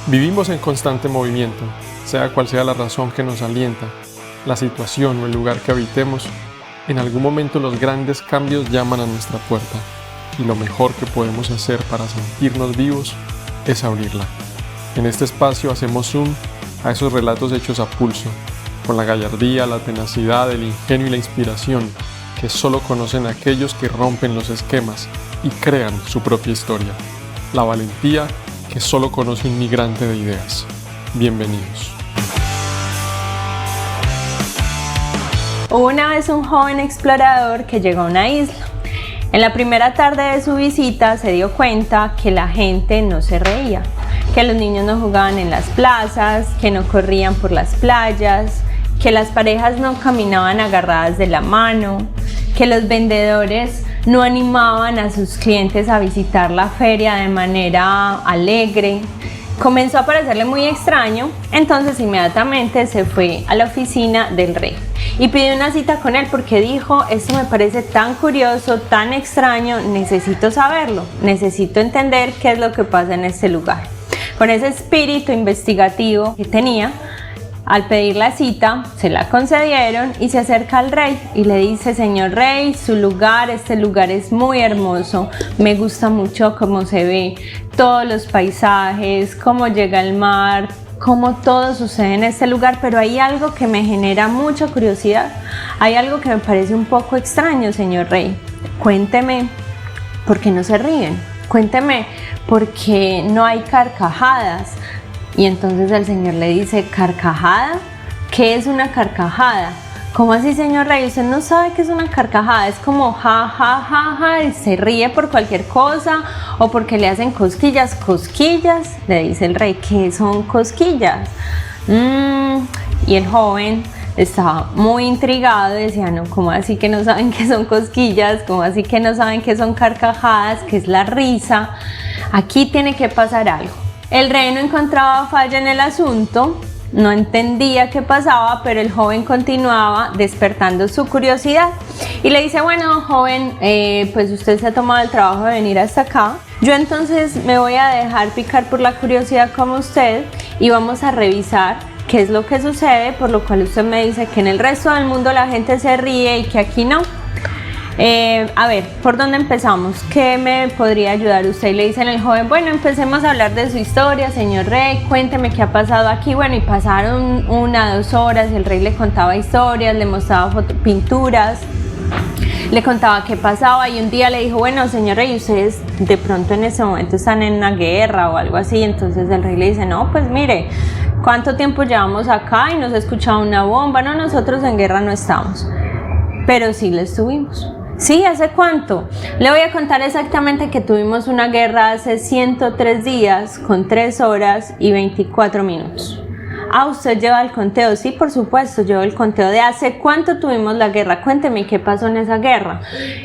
Vivimos en constante movimiento, sea cual sea la razón que nos alienta, la situación o el lugar que habitemos. En algún momento los grandes cambios llaman a nuestra puerta y lo mejor que podemos hacer para sentirnos vivos es abrirla. En este espacio hacemos zoom a esos relatos hechos a pulso, con la gallardía, la tenacidad, el ingenio y la inspiración que solo conocen aquellos que rompen los esquemas y crean su propia historia. La valentía que solo conoce un migrante de ideas. Bienvenidos. Hubo una vez un joven explorador que llegó a una isla. En la primera tarde de su visita se dio cuenta que la gente no se reía, que los niños no jugaban en las plazas, que no corrían por las playas, que las parejas no caminaban agarradas de la mano, que los vendedores no animaban a sus clientes a visitar la feria de manera alegre. Comenzó a parecerle muy extraño, entonces inmediatamente se fue a la oficina del rey y pidió una cita con él porque dijo: esto me parece tan curioso, tan extraño, necesito saberlo, necesito entender qué es lo que pasa en este lugar. Con ese espíritu investigativo que tenía, al pedir la cita, se la concedieron y se acerca al rey y le dice: señor rey, este lugar es muy hermoso, me gusta mucho cómo se ve, todos los paisajes, cómo llega el mar, cómo todo sucede en este lugar, pero hay algo que me genera mucha curiosidad, hay algo que me parece un poco extraño, señor rey. Cuénteme por qué no se ríen, cuénteme por qué no hay carcajadas. Y entonces el señor le dice: ¿carcajada? ¿Qué es una carcajada? ¿Cómo así, señor rey? ¿Usted no sabe qué es una carcajada? Es como ja, ja, ja, ja, y se ríe por cualquier cosa o porque le hacen cosquillas. ¿Cosquillas? Le dice el rey. ¿Qué son cosquillas? Y el joven estaba muy intrigado y decía: no, ¿cómo así que no saben qué son cosquillas? ¿Cómo así que no saben qué son carcajadas? ¿Qué es la risa? Aquí tiene que pasar algo. El rey no encontraba falla en el asunto, no entendía qué pasaba, pero el joven continuaba despertando su curiosidad y le dice: bueno, joven, pues usted se ha tomado el trabajo de venir hasta acá, yo entonces me voy a dejar picar por la curiosidad como usted y vamos a revisar qué es lo que sucede, por lo cual usted me dice que en el resto del mundo la gente se ríe y que aquí no. A ver, ¿por dónde empezamos? ¿Qué me podría ayudar usted? Y le dicen al joven: bueno, empecemos a hablar de su historia, señor rey, cuénteme qué ha pasado aquí. Bueno, y pasaron 1 o 2 horas, el rey le contaba historias, le mostraba pinturas, le contaba qué pasaba y un día le dijo: bueno, señor rey, ustedes de pronto en ese momento están en una guerra o algo así. Entonces el rey le dice: no, pues mire, ¿cuánto tiempo llevamos acá y no se ha escuchado una bomba? No, nosotros en guerra no estamos, pero sí la estuvimos. Sí, ¿hace cuánto? Le voy a contar exactamente que tuvimos una guerra hace 103 días con 3 horas y 24 minutos. Ah, ¿usted lleva el conteo? Sí, por supuesto, llevo el conteo de hace cuánto tuvimos la guerra. Cuénteme qué pasó en esa guerra.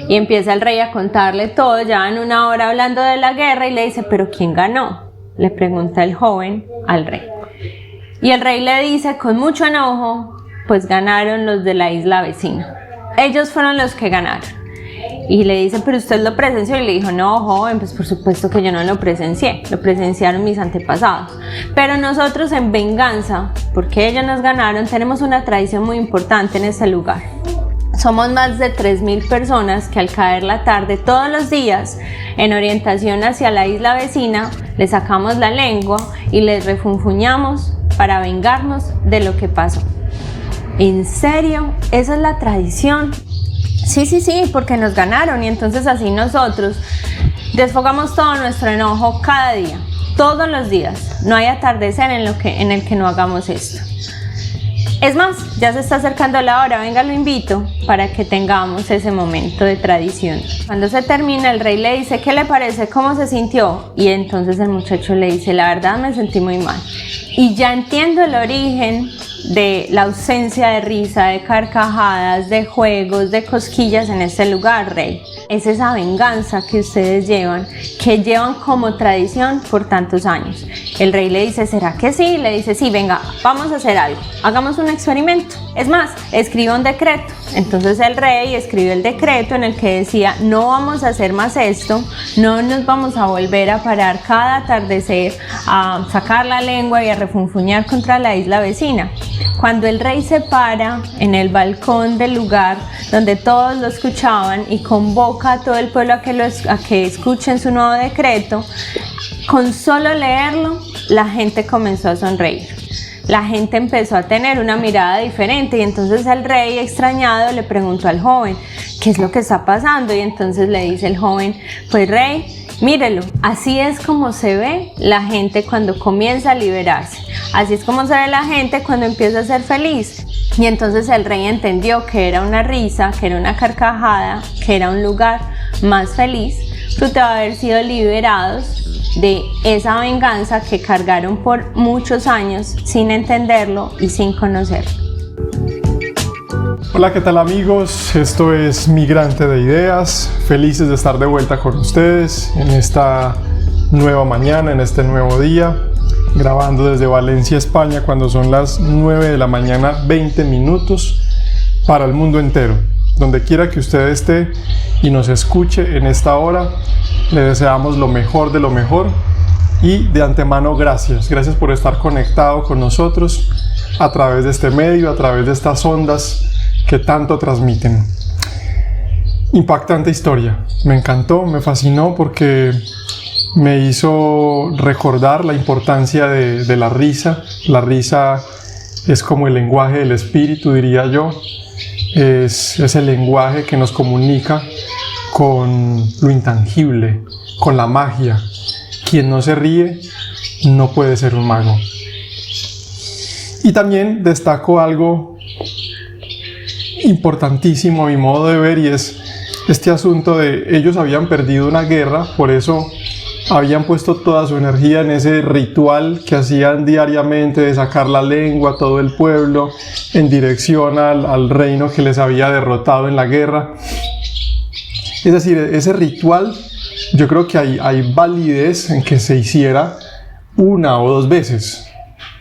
Y empieza el rey a contarle todo, ya en 1 hora hablando de la guerra y le dice: ¿pero quién ganó? Le pregunta el joven al rey. Y el rey le dice con mucho enojo: pues ganaron los de la isla vecina. Ellos fueron los que ganaron. Y le dice: pero usted lo presenció. Y le dijo: no, joven, pues por supuesto que yo no lo presencié, lo presenciaron mis antepasados, pero nosotros en venganza, porque ellos nos ganaron, tenemos una tradición muy importante en este lugar. Somos más de 3.000 personas que al caer la tarde todos los días, en orientación hacia la isla vecina, les sacamos la lengua y les refunfuñamos para vengarnos de lo que pasó. ¿En serio? ¿Esa es la tradición? Sí, porque nos ganaron y entonces así nosotros desfogamos todo nuestro enojo cada día, todos los días. No hay atardecer en el que no hagamos esto. Es más, ya se está acercando la hora, venga, lo invito para que tengamos ese momento de tradición. Cuando se termina, el rey le dice: ¿qué le parece? ¿Cómo se sintió? Y entonces el muchacho le dice: la verdad me sentí muy mal. Y ya entiendo el origen de la ausencia de risa, de carcajadas, de juegos, de cosquillas en este lugar, rey. es esa venganza que ustedes llevan, que llevan como tradición por tantos años. El rey le dice, ¿será que sí? Le dice, sí, venga, vamos a hacer algo, hagamos un experimento. Es más, escriba un decreto. Entonces el rey escribió el decreto en el que decía, no vamos a hacer más esto, no nos vamos a volver a parar cada atardecer a sacar la lengua y a refunfuñar contra la isla vecina. Cuando el rey se para en el balcón del lugar donde todos lo escuchaban y convoca a todo el pueblo a que escuchen su nuevo decreto, con solo leerlo, la gente comenzó a sonreír. La gente empezó a tener una mirada diferente y entonces el rey, extrañado, le preguntó al joven, ¿qué es lo que está pasando? Y entonces le dice el joven, pues rey, mírelo, así es como se ve la gente cuando comienza a liberarse. Así es como se ve la gente cuando empieza a ser feliz. Y entonces el rey entendió que era una risa, que era una carcajada, que era un lugar más feliz, fruto de haber sido liberados de esa venganza que cargaron por muchos años sin entenderlo y sin conocerlo. Hola, ¿qué tal amigos? Esto es Migrante de Ideas, felices de estar de vuelta con ustedes en esta nueva mañana, en este nuevo día, grabando desde Valencia, España, cuando son las 9 de la mañana, 20 minutos para el mundo entero. Donde quiera que usted esté y nos escuche en esta hora, le deseamos lo mejor de lo mejor y de antemano gracias por estar conectado con nosotros a través de este medio, a través de estas ondas que tanto transmiten. Impactante historia, me encantó, me fascinó porque me hizo recordar la importancia de la risa. La risa es como el lenguaje del espíritu, diría yo. Es el lenguaje que nos comunica con lo intangible, con la magia. Quien no se ríe no puede ser un mago. Y también destaco algo importantísimo a mi modo de ver, y es este asunto de ellos habían perdido una guerra, por eso habían puesto toda su energía en ese ritual que hacían diariamente de sacar la lengua a todo el pueblo en dirección al reino que les había derrotado en la guerra. Es decir, ese ritual, yo creo que hay validez en que se hiciera una o dos veces,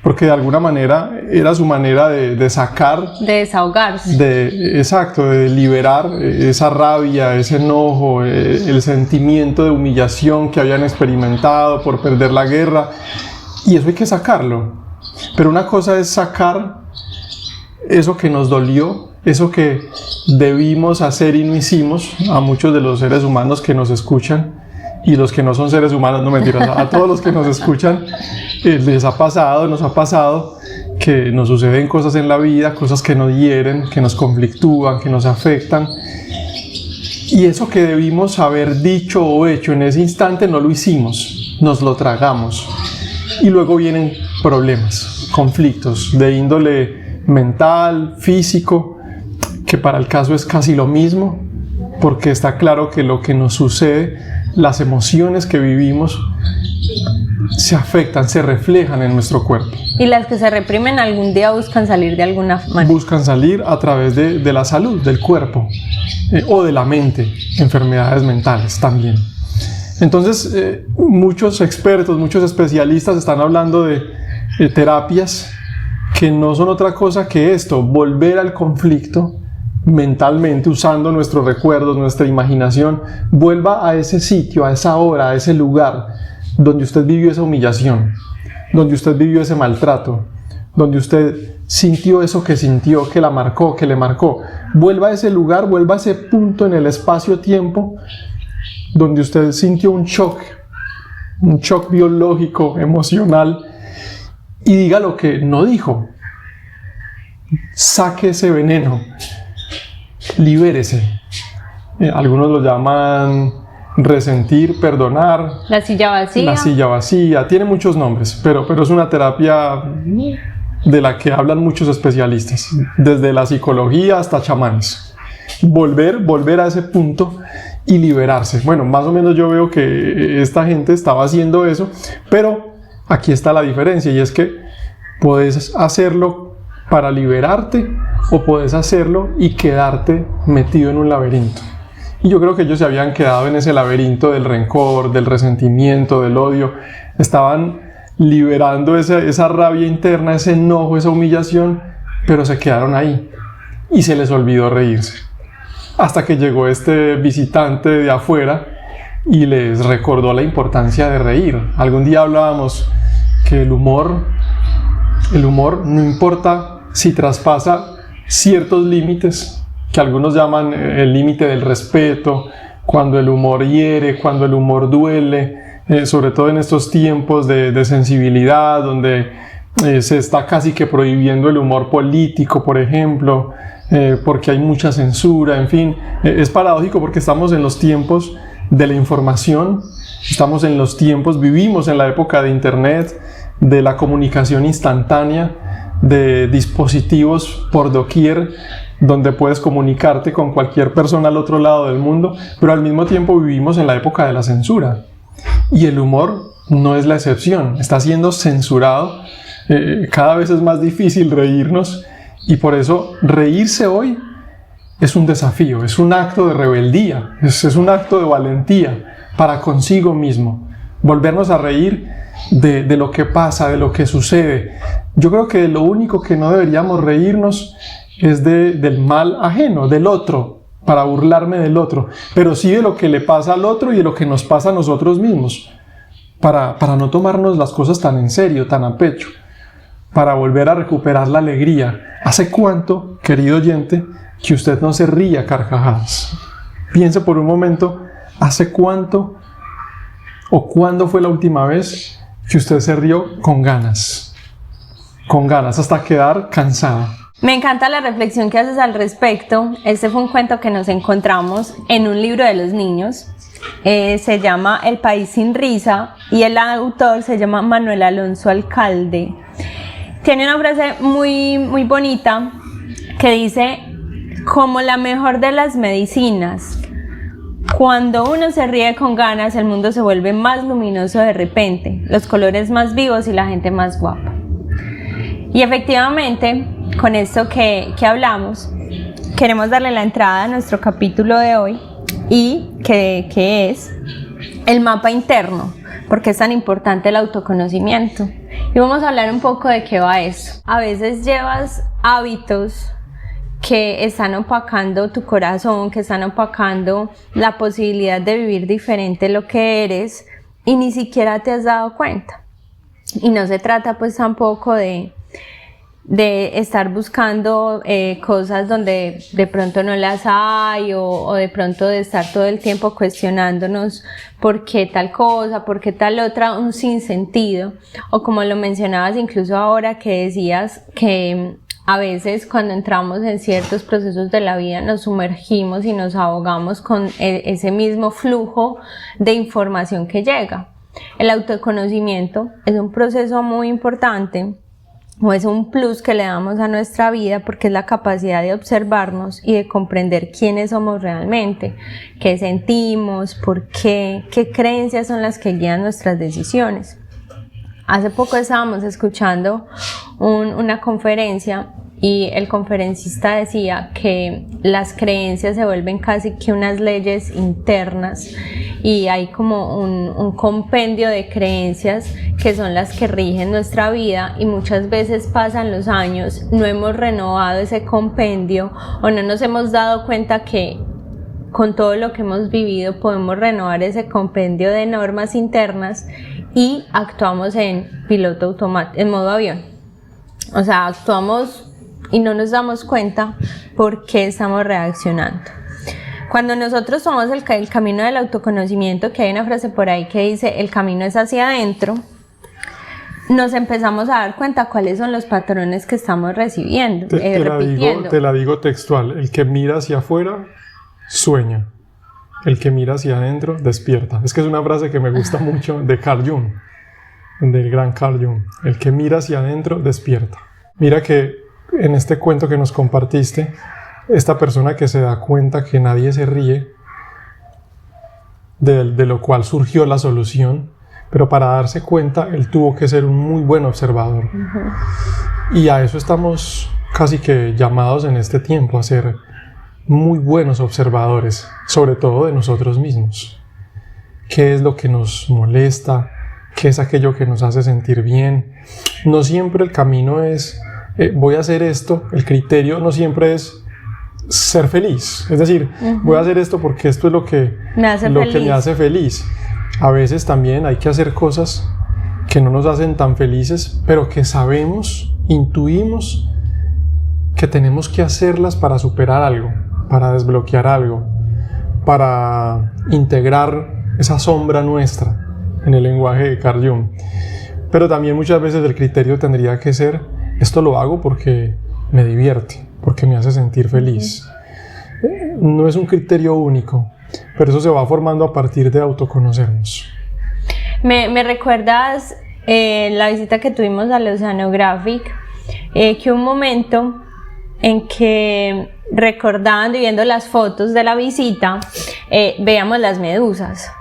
porque de alguna manera era su manera de sacar, de desahogarse, de liberar esa rabia, ese enojo, el sentimiento de humillación que habían experimentado por perder la guerra, y eso hay que sacarlo. Pero una cosa es sacar eso que nos dolió, eso que debimos hacer y no hicimos. A muchos de los seres humanos que nos escuchan, y los que no son seres humanos, no mentiras, a todos los que nos escuchan, nos ha pasado que nos suceden cosas en la vida, cosas que nos hieren, que nos conflictúan, que nos afectan, y eso que debimos haber dicho o hecho en ese instante no lo hicimos, nos lo tragamos, y luego vienen problemas, conflictos de índole mental, físico, que para el caso es casi lo mismo, porque está claro que lo que nos sucede, las emociones que vivimos, se afectan, se reflejan en nuestro cuerpo. Y las que se reprimen algún día buscan salir de alguna manera. Buscan salir a través de la salud, del cuerpo, o de la mente, enfermedades mentales también. Entonces, muchos expertos, muchos especialistas están hablando de terapias que no son otra cosa que esto, volver al conflicto mentalmente, usando nuestros recuerdos, nuestra imaginación. Vuelva a ese sitio, a esa hora, a ese lugar donde usted vivió esa humillación, donde usted vivió ese maltrato, donde usted sintió eso que sintió, que la marcó, que le marcó. Vuelva a ese lugar, vuelva a ese punto en el espacio-tiempo donde usted sintió un shock biológico, emocional, y diga lo que no dijo. Saque ese veneno, libérese. Algunos lo llaman resentir, perdonar. La silla vacía. La silla vacía, tiene muchos nombres, pero es una terapia de la que hablan muchos especialistas, desde la psicología hasta chamanes. Volver a ese punto y liberarse. Bueno, más o menos yo veo que esta gente estaba haciendo eso, pero aquí está la diferencia, y es que puedes hacerlo para liberarte o puedes hacerlo y quedarte metido en un laberinto. Y yo creo que ellos se habían quedado en ese laberinto del rencor, del resentimiento, del odio. Estaban liberando esa rabia interna, ese enojo, esa humillación, pero se quedaron ahí y se les olvidó reírse. Hasta que llegó este visitante de afuera y les recordó la importancia de reír. Algún día hablábamos que el humor no importa si traspasa ciertos límites, que algunos llaman el límite del respeto, cuando el humor hiere, cuando el humor duele, sobre todo en estos tiempos de sensibilidad, donde se está casi que prohibiendo el humor político, por ejemplo, porque hay mucha censura, en fin. Es paradójico porque estamos en los tiempos de la información, estamos en los tiempos, vivimos en la época de internet, de la comunicación instantánea, de dispositivos por doquier, donde puedes comunicarte con cualquier persona al otro lado del mundo, pero al mismo tiempo vivimos en la época de la censura. Y el humor no es la excepción, está siendo censurado, cada vez es más difícil reírnos, y por eso reírse hoy es un desafío, es un acto de rebeldía, es un acto de valentía para consigo mismo, volvernos a reír de lo que pasa, de lo que sucede. Yo creo que lo único que no deberíamos reírnos es del mal ajeno, del otro, para burlarme del otro, pero sí de lo que le pasa al otro y de lo que nos pasa a nosotros mismos, para no tomarnos las cosas tan en serio, tan a pecho, para volver a recuperar la alegría. ¿Hace cuánto, querido oyente, que usted no se ríe a carcajadas? Piense por un momento, ¿hace cuánto o cuándo fue la última vez que usted se rió con ganas, hasta quedar cansado? Me encanta la reflexión que haces al respecto. Este fue un cuento que nos encontramos en un libro de los niños. Se llama El País sin Risa y el autor se llama Manuel Alonso Alcalde. Tiene una frase muy, muy bonita que dice: como la mejor de las medicinas, cuando uno se ríe con ganas, el mundo se vuelve más luminoso de repente, los colores más vivos y la gente más guapa. Y efectivamente, con esto que hablamos, queremos darle la entrada a nuestro capítulo de hoy, y que es el mapa interno, porque es tan importante el autoconocimiento. Y vamos a hablar un poco de qué va eso. A veces llevas hábitos que están opacando tu corazón, que están opacando la posibilidad de vivir diferente lo que eres, y ni siquiera te has dado cuenta. Y no se trata pues tampoco de estar buscando cosas donde de pronto no las hay, o de pronto de estar todo el tiempo cuestionándonos por qué tal cosa, por qué tal otra, un sinsentido. O como lo mencionabas incluso ahora, que decías que a veces cuando entramos en ciertos procesos de la vida nos sumergimos y nos ahogamos con ese mismo flujo de información que llega. El autoconocimiento es un proceso muy importante, o es un plus que le damos a nuestra vida, porque es la capacidad de observarnos y de comprender quiénes somos realmente, qué sentimos, por qué creencias son las que guían nuestras decisiones. Hace poco estábamos escuchando una conferencia y el conferencista decía que las creencias se vuelven casi que unas leyes internas, y hay como un compendio de creencias que son las que rigen nuestra vida, y muchas veces pasan los años, no hemos renovado ese compendio o no nos hemos dado cuenta que con todo lo que hemos vivido podemos renovar ese compendio de normas internas, y actuamos en piloto automático, en modo avión. O sea, actuamos y no nos damos cuenta por qué estamos reaccionando. Cuando nosotros tomamos el camino del autoconocimiento, que hay una frase por ahí que dice: el camino es hacia adentro, nos empezamos a dar cuenta cuáles son los patrones que estamos recibiendo, repitiendo. Te la digo textual: el que mira hacia afuera sueña, el que mira hacia adentro despierta. Es que es una frase que me gusta mucho, de Carl Jung, del gran Carl Jung. El que mira hacia adentro despierta. Mira que en este cuento que nos compartiste, esta persona que se da cuenta que nadie se ríe, de lo cual surgió la solución, pero para darse cuenta él tuvo que ser un muy buen observador. Y a eso estamos casi que llamados en este tiempo, a ser muy buenos observadores, sobre todo de nosotros mismos. ¿Qué es lo que nos molesta? ¿Qué es aquello que nos hace sentir bien? No siempre el camino es voy a hacer esto, el criterio no siempre es ser feliz, es decir, voy a hacer esto porque esto es lo que me hace feliz. A veces también hay que hacer cosas que no nos hacen tan felices, pero que sabemos, intuimos que tenemos que hacerlas para superar algo, para desbloquear algo, para integrar esa sombra nuestra, en el lenguaje de Carl Jung. Pero también muchas veces el criterio tendría que ser, esto lo hago porque me divierte, porque me hace sentir feliz. No es un criterio único, pero eso se va formando a partir de autoconocernos. Me recuerdas la visita que tuvimos al Oceanographic, que un momento en que, recordando y viendo las fotos de la visita, veíamos las medusas,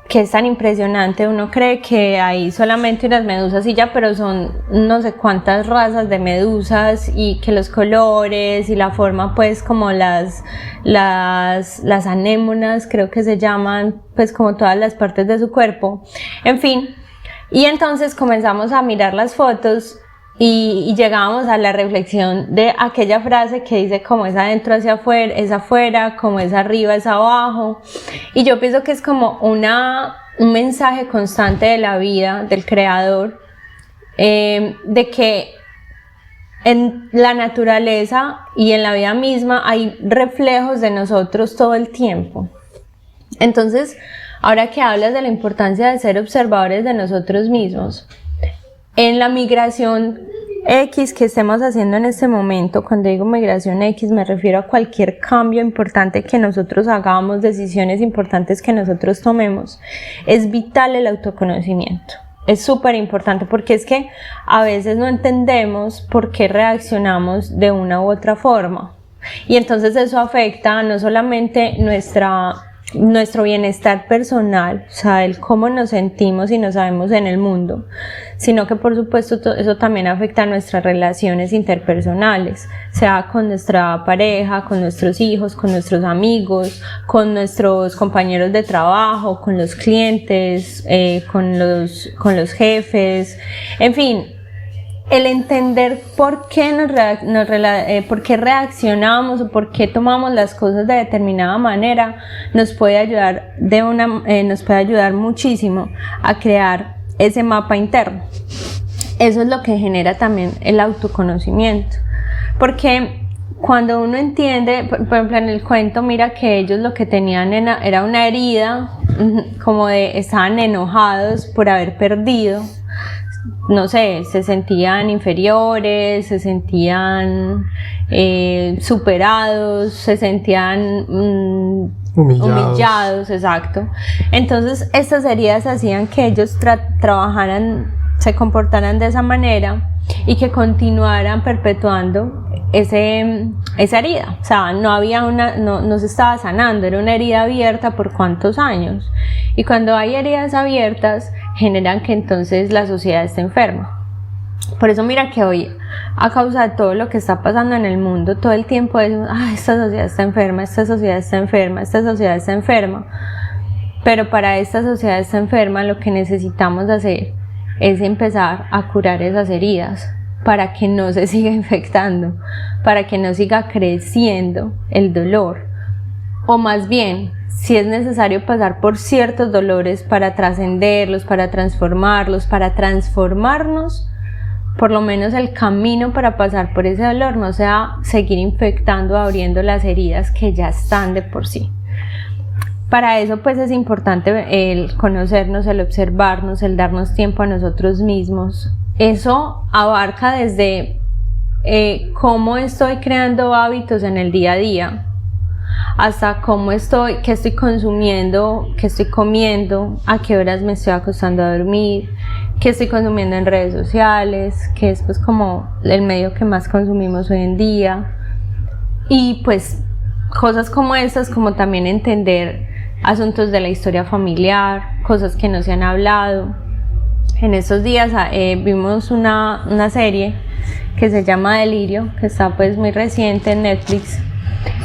que es tan impresionante. Uno cree que hay solamente unas medusas y ya, pero son no sé cuántas razas de medusas, y que los colores y la forma, pues como las anémonas, creo que se llaman, pues como todas las partes de su cuerpo, en fin. Y entonces comenzamos a mirar las fotos y llegábamos a la reflexión de aquella frase que dice como es adentro hacia afuera, es afuera, como es arriba es abajo. Y yo pienso que es como un mensaje constante de la vida, del creador, de que en la naturaleza y en la vida misma hay reflejos de nosotros todo el tiempo. Entonces, ahora que hablas de la importancia de ser observadores de nosotros mismos, en la migración X que estemos haciendo en este momento, cuando digo migración X me refiero a cualquier cambio importante que nosotros hagamos, decisiones importantes que nosotros tomemos, es vital el autoconocimiento. Es súper importante, porque es que a veces no entendemos por qué reaccionamos de una u otra forma, y entonces eso afecta no solamente nuestro bienestar personal, o sea, el cómo nos sentimos y nos sabemos en el mundo, sino que por supuesto eso también afecta a nuestras relaciones interpersonales, sea con nuestra pareja, con nuestros hijos, con nuestros amigos, con nuestros compañeros de trabajo, con los clientes, con los jefes, en fin. El entender por qué por qué reaccionamos o por qué tomamos las cosas de determinada manera nos puede ayudar muchísimo a crear ese mapa interno. Eso es lo que genera también el autoconocimiento, porque cuando uno entiende, por ejemplo en el cuento, mira que ellos lo que tenían era una herida, como estaban enojados por haber perdido. No sé, se sentían inferiores, se sentían superados, se sentían humillados, exacto. Entonces estas heridas hacían que ellos se comportaran de esa manera y que continuaran perpetuando esa herida. O sea, no se estaba sanando, era una herida abierta por cuántos años. Y cuando hay heridas abiertas, generan que entonces la sociedad esté enferma. Por eso mira que hoy, a causa de todo lo que está pasando en el mundo, todo el tiempo decimos, esta sociedad está enferma, esta sociedad está enferma, esta sociedad está enferma. Pero para esta sociedad está enferma, lo que necesitamos hacer es empezar a curar esas heridas, para que no se siga infectando, para que no siga creciendo el dolor, o más bien, si es necesario pasar por ciertos dolores para trascenderlos, para transformarlos, para transformarnos, por lo menos el camino para pasar por ese dolor no sea seguir infectando, abriendo las heridas que ya están de por sí. Para eso pues es importante el conocernos, el observarnos, el darnos tiempo a nosotros mismos. Eso abarca desde cómo estoy creando hábitos en el día a día, hasta qué estoy consumiendo, qué estoy comiendo, a qué horas me estoy acostando a dormir, qué estoy consumiendo en redes sociales, que es pues como el medio que más consumimos hoy en día. Y pues cosas como estas, como también entender asuntos de la historia familiar, cosas que no se han hablado. En estos días vimos una serie que se llama Delirio, que está pues muy reciente en Netflix,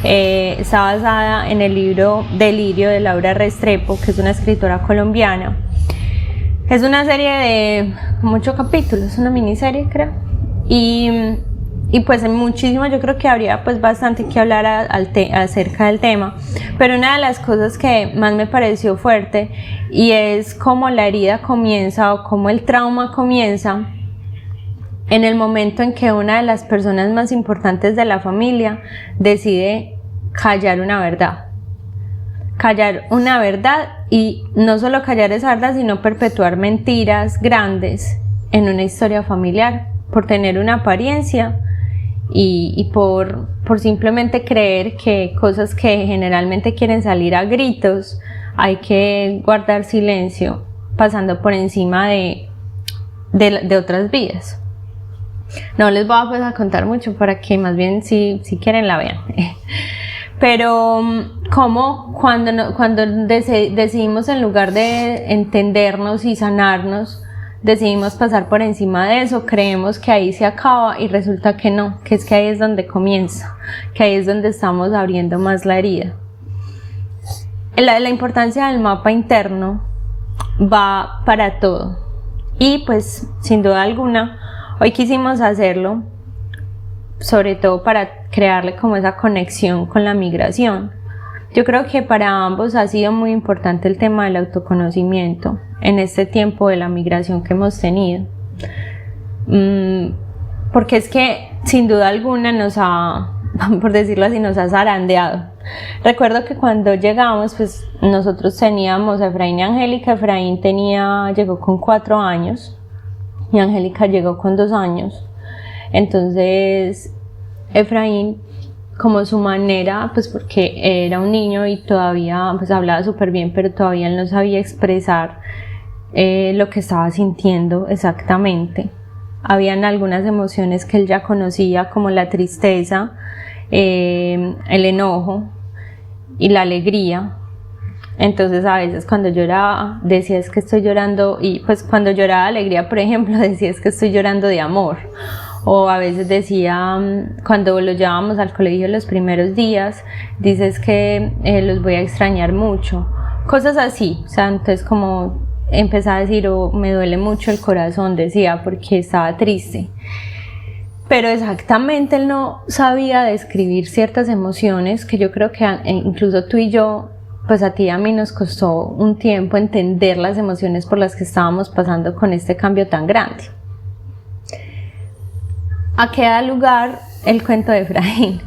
Está basada en el libro Delirio de Laura Restrepo, que es una escritora colombiana. Es una serie de 8 capítulos, una miniserie creo, y pues muchísimo, yo creo que habría pues bastante que hablar acerca del tema, pero una de las cosas que más me pareció fuerte y es cómo la herida comienza o cómo el trauma comienza en el momento en que una de las personas más importantes de la familia decide callar una verdad. Callar una verdad, y no solo callar esa verdad, sino perpetuar mentiras grandes en una historia familiar por tener una apariencia y por simplemente creer que cosas que generalmente quieren salir a gritos hay que guardar silencio, pasando por encima de otras vidas. No les voy pues a contar mucho para que más bien si quieren la vean. Pero como cuando decidimos, en lugar de entendernos y sanarnos, decidimos pasar por encima de eso, creemos que ahí se acaba y resulta que no, que es que ahí es donde comienza, que ahí es donde estamos abriendo más la herida. La importancia del mapa interno va para todo, y pues sin duda alguna hoy quisimos hacerlo sobre todo para crearle como esa conexión con la migración. Yo creo que para ambos ha sido muy importante el tema del autoconocimiento en este tiempo de la migración que hemos tenido, porque es que sin duda alguna nos ha, por decirlo así, nos ha zarandeado. Recuerdo que cuando llegamos, pues nosotros teníamos a Efraín y Angélica. Efraín llegó con 4 años y Angélica llegó con 2 años. Entonces Efraín, como su manera, pues porque era un niño y todavía pues hablaba súper bien, pero todavía él no sabía expresar lo que estaba sintiendo exactamente. Habían algunas emociones que él ya conocía, como la tristeza, el enojo y la alegría. Entonces a veces cuando lloraba decía es que estoy llorando, y pues cuando lloraba de alegría, por ejemplo, decía es que estoy llorando de amor. O a veces decía, cuando lo llevábamos al colegio los primeros días, dices que los voy a extrañar mucho, cosas así. O sea, entonces como empezaba a decir, me duele mucho el corazón, decía, porque estaba triste. Pero exactamente él no sabía describir ciertas emociones que yo creo que incluso tú y yo, pues a ti y a mí nos costó un tiempo entender las emociones por las que estábamos pasando con este cambio tan grande. ¿A qué da lugar el cuento de Efraín?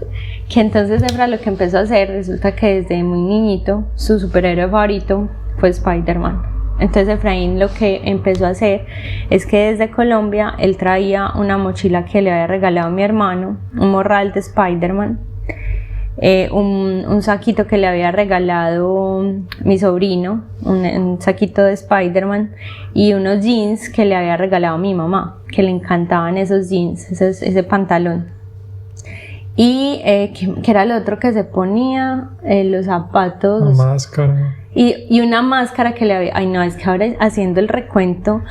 Que entonces Efra lo que empezó a hacer, resulta que desde muy niñito su superhéroe favorito fue Spider-Man. Entonces Efraín lo que empezó a hacer es que desde Colombia él traía una mochila que le había regalado mi hermano, un morral de Spider-Man, un saquito que le había regalado mi sobrino, un saquito de Spider-Man, y unos jeans que le había regalado mi mamá, que le encantaban esos jeans, ese pantalón. Y que era lo otro que se ponía, los zapatos, la máscara, y una máscara que le había, ay no, es que ahora haciendo el recuento,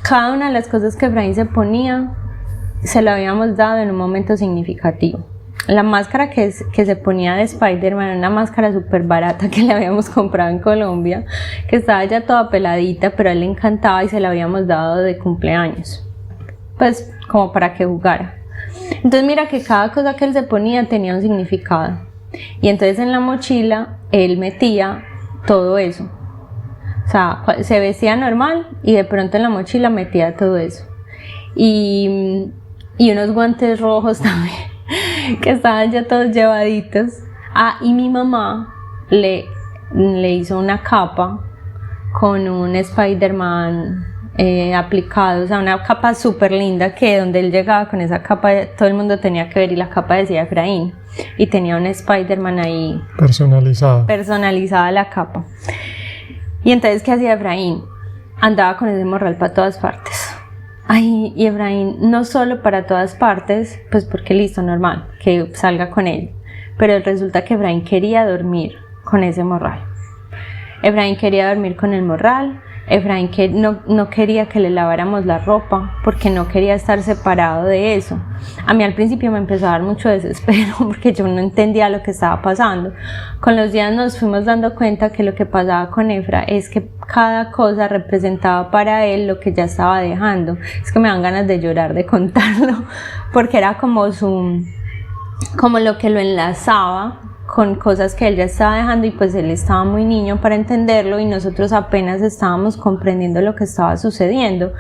cada una de las cosas que Efraín se ponía se lo habíamos dado en un momento significativo. La máscara que se ponía de Spider-Man era una máscara súper barata que le habíamos comprado en Colombia, que estaba ya toda peladita, pero a él le encantaba y se la habíamos dado de cumpleaños, pues como para que jugara. Entonces mira que cada cosa que él se ponía tenía un significado, y entonces en la mochila él metía todo eso. O sea, se vestía normal y de pronto en la mochila metía todo eso, y unos guantes rojos también que estaban ya todos llevaditos. Y mi mamá le hizo una capa con un Spider-Man aplicado, o sea, una capa súper linda, que donde él llegaba con esa capa todo el mundo tenía que ver, y la capa decía Efraín y tenía un Spider-Man ahí personalizada la capa. Y entonces, ¿qué hacía Efraín? Andaba con ese morral para todas partes. Y Efraín no solo para todas partes, pues porque listo, normal, que salga con él, pero resulta que Efraín quería dormir con ese morral. Efraín quería dormir con el morral, Efraín que no quería que le laváramos la ropa porque no quería estar separado de eso. A mí al principio me empezó a dar mucho desespero porque yo no entendía lo que estaba pasando. Con los días nos fuimos dando cuenta que lo que pasaba con Efra es que cada cosa representaba para él lo que ya estaba dejando. Es que me dan ganas de llorar de contarlo porque era como lo que lo enlazaba con cosas que él ya estaba dejando, y pues él estaba muy niño para entenderlo y nosotros apenas estábamos comprendiendo lo que estaba sucediendo.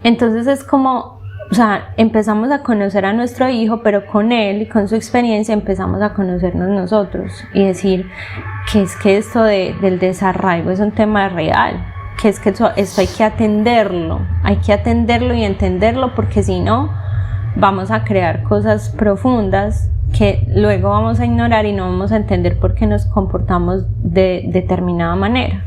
Entonces es como, o sea, empezamos a conocer a nuestro hijo, pero con él y con su experiencia empezamos a conocernos nosotros y decir que es que esto del desarraigo es un tema real, que es que esto hay que atenderlo y entenderlo, porque si no vamos a crear cosas profundas que luego vamos a ignorar y no vamos a entender por qué nos comportamos de determinada manera.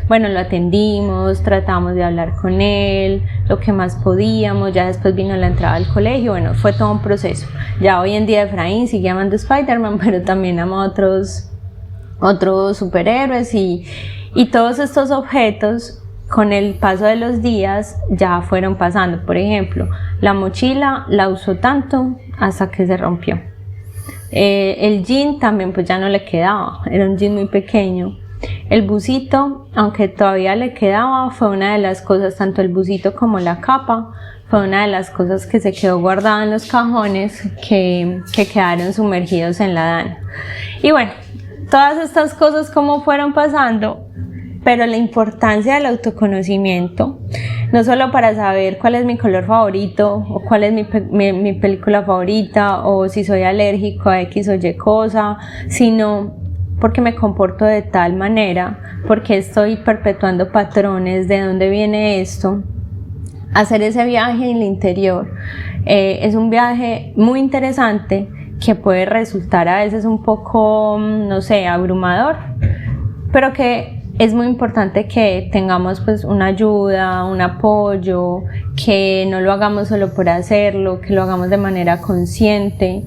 Bueno, lo atendimos, tratamos de hablar con él, lo que más podíamos, ya después vino la entrada al colegio, bueno, fue todo un proceso. Ya hoy en día Efraín sigue amando Spider-Man, pero también ama otros superhéroes y todos estos objetos con el paso de los días ya fueron pasando. Por ejemplo, la mochila la usó tanto hasta que se rompió. El jean también pues ya no le quedaba, era un jean muy pequeño. El busito, aunque todavía le quedaba, fue una de las cosas, tanto el busito como la capa, fue una de las cosas que se quedó guardada en los cajones que quedaron sumergidos en la dana. Y bueno, todas estas cosas como fueron pasando, pero la importancia del autoconocimiento, no solo para saber cuál es mi color favorito o cuál es mi película favorita o si soy alérgico a X o Y cosa, sino porque me comporto de tal manera, porque estoy perpetuando patrones, de dónde viene esto. Hacer ese viaje en el interior es un viaje muy interesante que puede resultar a veces un poco, no sé, abrumador, pero que es muy importante que tengamos pues una ayuda, un apoyo, que no lo hagamos solo por hacerlo, que lo hagamos de manera consciente,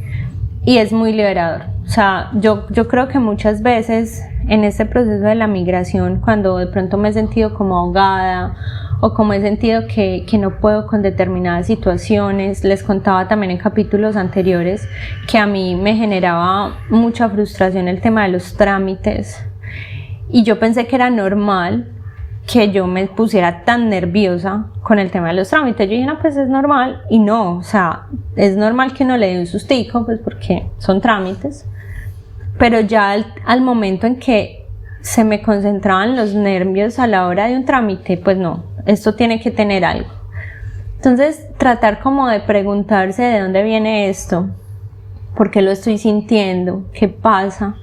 y es muy liberador. O sea, yo creo que muchas veces en este proceso de la migración, cuando de pronto me he sentido como ahogada o como he sentido que no puedo con determinadas situaciones, les contaba también en capítulos anteriores que a mí me generaba mucha frustración el tema de los trámites. Y yo pensé que era normal que yo me pusiera tan nerviosa con el tema de los trámites. Yo dije, no, pues es normal. Y no, o sea, es normal que uno le dé un sustico, pues porque son trámites. Pero ya al momento en que se me concentraban los nervios a la hora de un trámite, pues no, esto tiene que tener algo. Entonces, tratar como de preguntarse de dónde viene esto, por qué lo estoy sintiendo, qué pasa,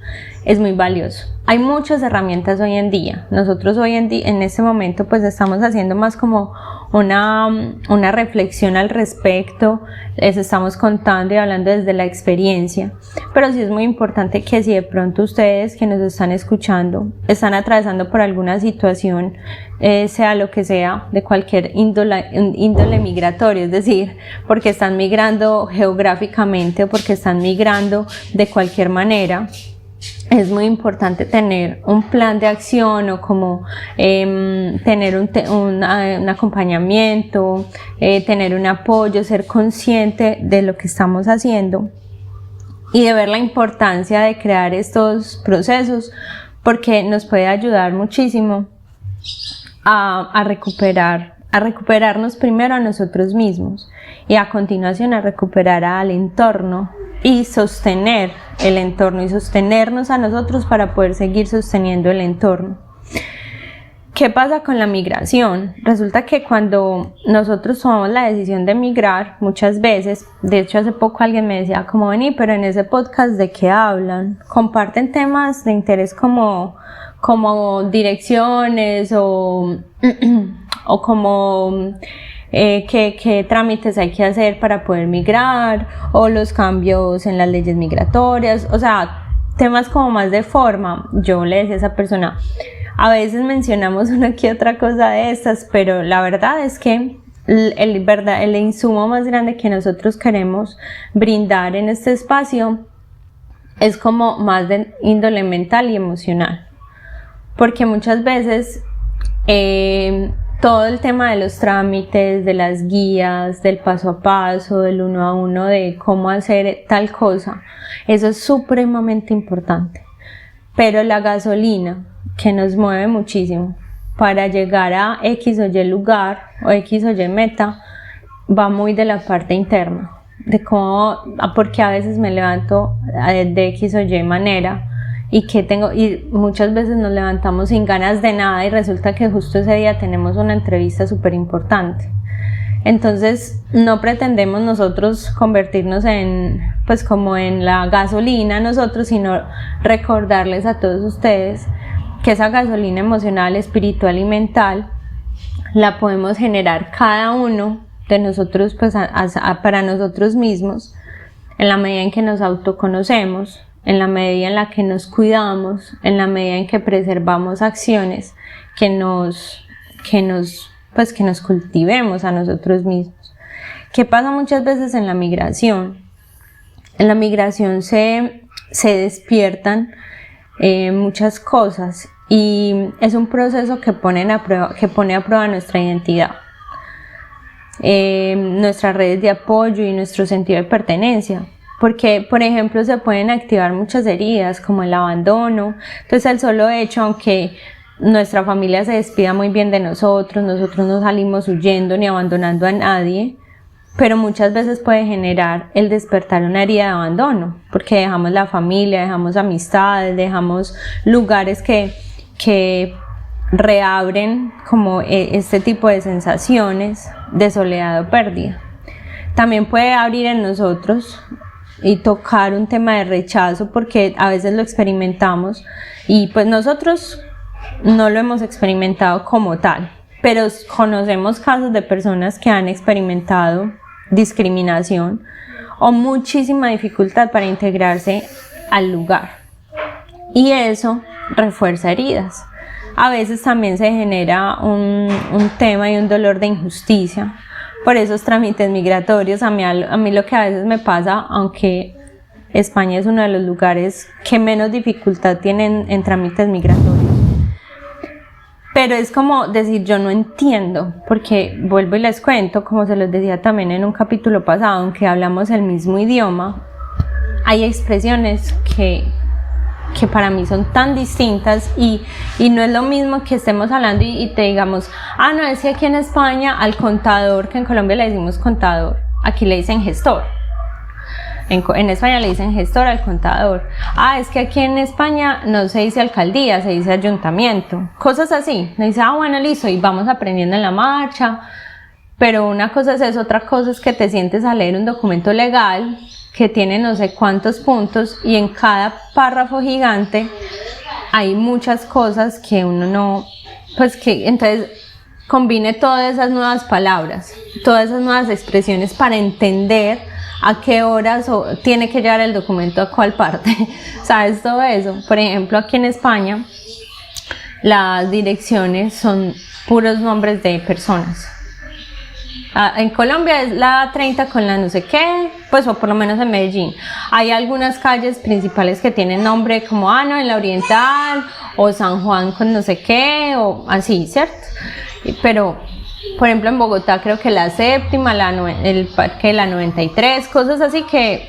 es muy valioso. Hay muchas herramientas hoy en día. Nosotros hoy en día, en este momento, pues estamos haciendo más como una reflexión al respecto. Les estamos contando y hablando desde la experiencia. Pero sí es muy importante que si de pronto ustedes que nos están escuchando están atravesando por alguna situación, sea lo que sea, de cualquier índole migratorio, es decir, porque están migrando geográficamente o porque están migrando de cualquier manera, es muy importante tener un plan de acción o como tener un acompañamiento, tener un apoyo, ser consciente de lo que estamos haciendo y de ver la importancia de crear estos procesos, porque nos puede ayudar muchísimo a recuperarnos primero a nosotros mismos y a continuación a recuperar al entorno y sostener el entorno y sostenernos a nosotros para poder seguir sosteniendo el entorno. ¿Qué pasa con la migración? Resulta que cuando nosotros tomamos la decisión de migrar, muchas veces, de hecho hace poco alguien me decía como vení, pero en ese podcast ¿de qué hablan? ¿Comparten temas de interés como direcciones o como qué trámites hay que hacer para poder migrar o los cambios en las leyes migratorias? O sea, temas como más de forma? Yo le decía a esa persona, a veces mencionamos una que otra cosa de estas, pero la verdad es que el insumo más grande que nosotros queremos brindar en este espacio es como más de índole mental y emocional, porque muchas veces Todo el tema de los trámites, de las guías, del paso a paso, del uno a uno, de cómo hacer tal cosa, eso es supremamente importante. Pero la gasolina, que nos mueve muchísimo para llegar a X o Y lugar o X o Y meta, va muy de la parte interna, de cómo, porque a veces me levanto de X o Y manera y muchas veces nos levantamos sin ganas de nada y resulta que justo ese día tenemos una entrevista súper importante. Entonces no pretendemos nosotros convertirnos pues como en la gasolina nosotros, sino recordarles a todos ustedes que esa gasolina emocional, espiritual y mental la podemos generar cada uno de nosotros, pues para nosotros mismos, en la medida en que nos autoconocemos, en la medida en la que nos cuidamos, en la medida en que preservamos acciones que nos cultivemos a nosotros mismos. ¿Qué pasa muchas veces en la migración? En la migración se despiertan muchas cosas y es un proceso que pone a prueba nuestra identidad, nuestras redes de apoyo y nuestro sentido de pertenencia. Porque, por ejemplo, se pueden activar muchas heridas como el abandono. Entonces el solo hecho, aunque nuestra familia se despida muy bien de nosotros no salimos huyendo ni abandonando a nadie, pero muchas veces puede generar el despertar una herida de abandono, porque dejamos la familia, dejamos amistades, dejamos lugares que reabren como este tipo de sensaciones de soledad o pérdida. También puede abrir en nosotros y tocar un tema de rechazo, porque a veces lo experimentamos y pues nosotros no lo hemos experimentado como tal, pero conocemos casos de personas que han experimentado discriminación o muchísima dificultad para integrarse al lugar, y eso refuerza heridas. A veces también se genera un tema y un dolor de injusticia por esos trámites migratorios. A mí lo que a veces me pasa, aunque España es uno de los lugares que menos dificultad tienen en trámites migratorios, pero es como decir, yo no entiendo, porque vuelvo y les cuento, como se los decía también en un capítulo pasado, aunque hablamos el mismo idioma, hay expresiones que para mí son tan distintas y no es lo mismo que estemos hablando y te digamos, no, es que aquí en España al contador, que en Colombia le decimos contador, aquí le dicen gestor. En España le dicen gestor al contador. Es que aquí en España no se dice alcaldía, se dice ayuntamiento. Cosas así. Me dice, bueno, listo, y vamos aprendiendo en la marcha. Pero una cosa es eso, otra cosa es que te sientes a leer un documento legal que tiene no sé cuántos puntos y en cada párrafo gigante hay muchas cosas que uno no, pues que entonces combine todas esas nuevas palabras, todas esas nuevas expresiones para entender a qué horas tiene que llegar el documento a cuál parte, ¿sabes? Todo eso. Por ejemplo, aquí en España las direcciones son puros nombres de personas. En Colombia es la 30 con la no sé qué, pues o por lo menos en Medellín. Hay algunas calles principales que tienen nombre como, no, en la Oriental, o San Juan con no sé qué, o así, ¿cierto? Pero, por ejemplo, en Bogotá creo que la séptima, el parque de la 93, cosas así que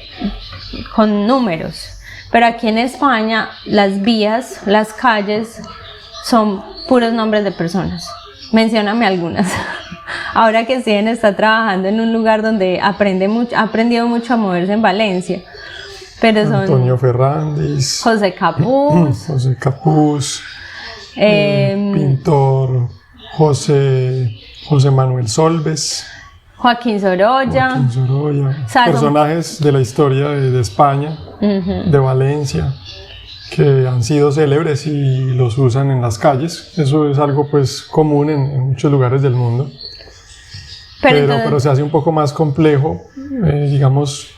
con números. Pero aquí en España las vías, las calles son puros nombres de personas. Mencióname algunas. Ahora que Steven está trabajando en un lugar donde ha aprendido mucho a moverse en Valencia. Pero son Antonio Fernández, José Capuz, pintor José Manuel Solves, Joaquín Sorolla, personajes de la historia de España, de Valencia, que han sido célebres y los usan en las calles. Eso es algo pues común en muchos lugares del mundo. Pero se hace un poco más complejo, digamos,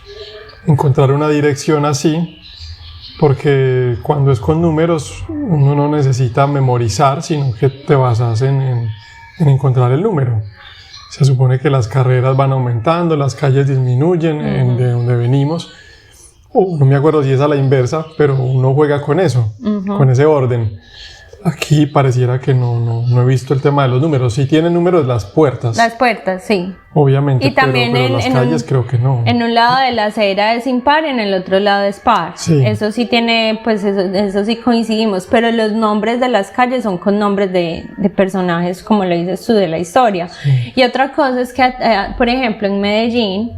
encontrar una dirección así, porque cuando es con números uno no necesita memorizar, sino que te basas en encontrar el número. Se supone que las carreras van aumentando, las calles disminuyen de donde venimos. No me acuerdo si es a la inversa, pero uno juega con eso, con ese orden. Aquí pareciera que no he visto el tema de los números. Sí tienen números las puertas. Las puertas, sí. Obviamente, Y también pero las calles creo que no. En un lado de la acera es impar, en el otro lado es par. Sí. Eso sí tiene, pues eso sí coincidimos, pero los nombres de las calles son con nombres de personajes, como lo dices tú, de la historia. Sí. Y otra cosa es que, por ejemplo, en Medellín,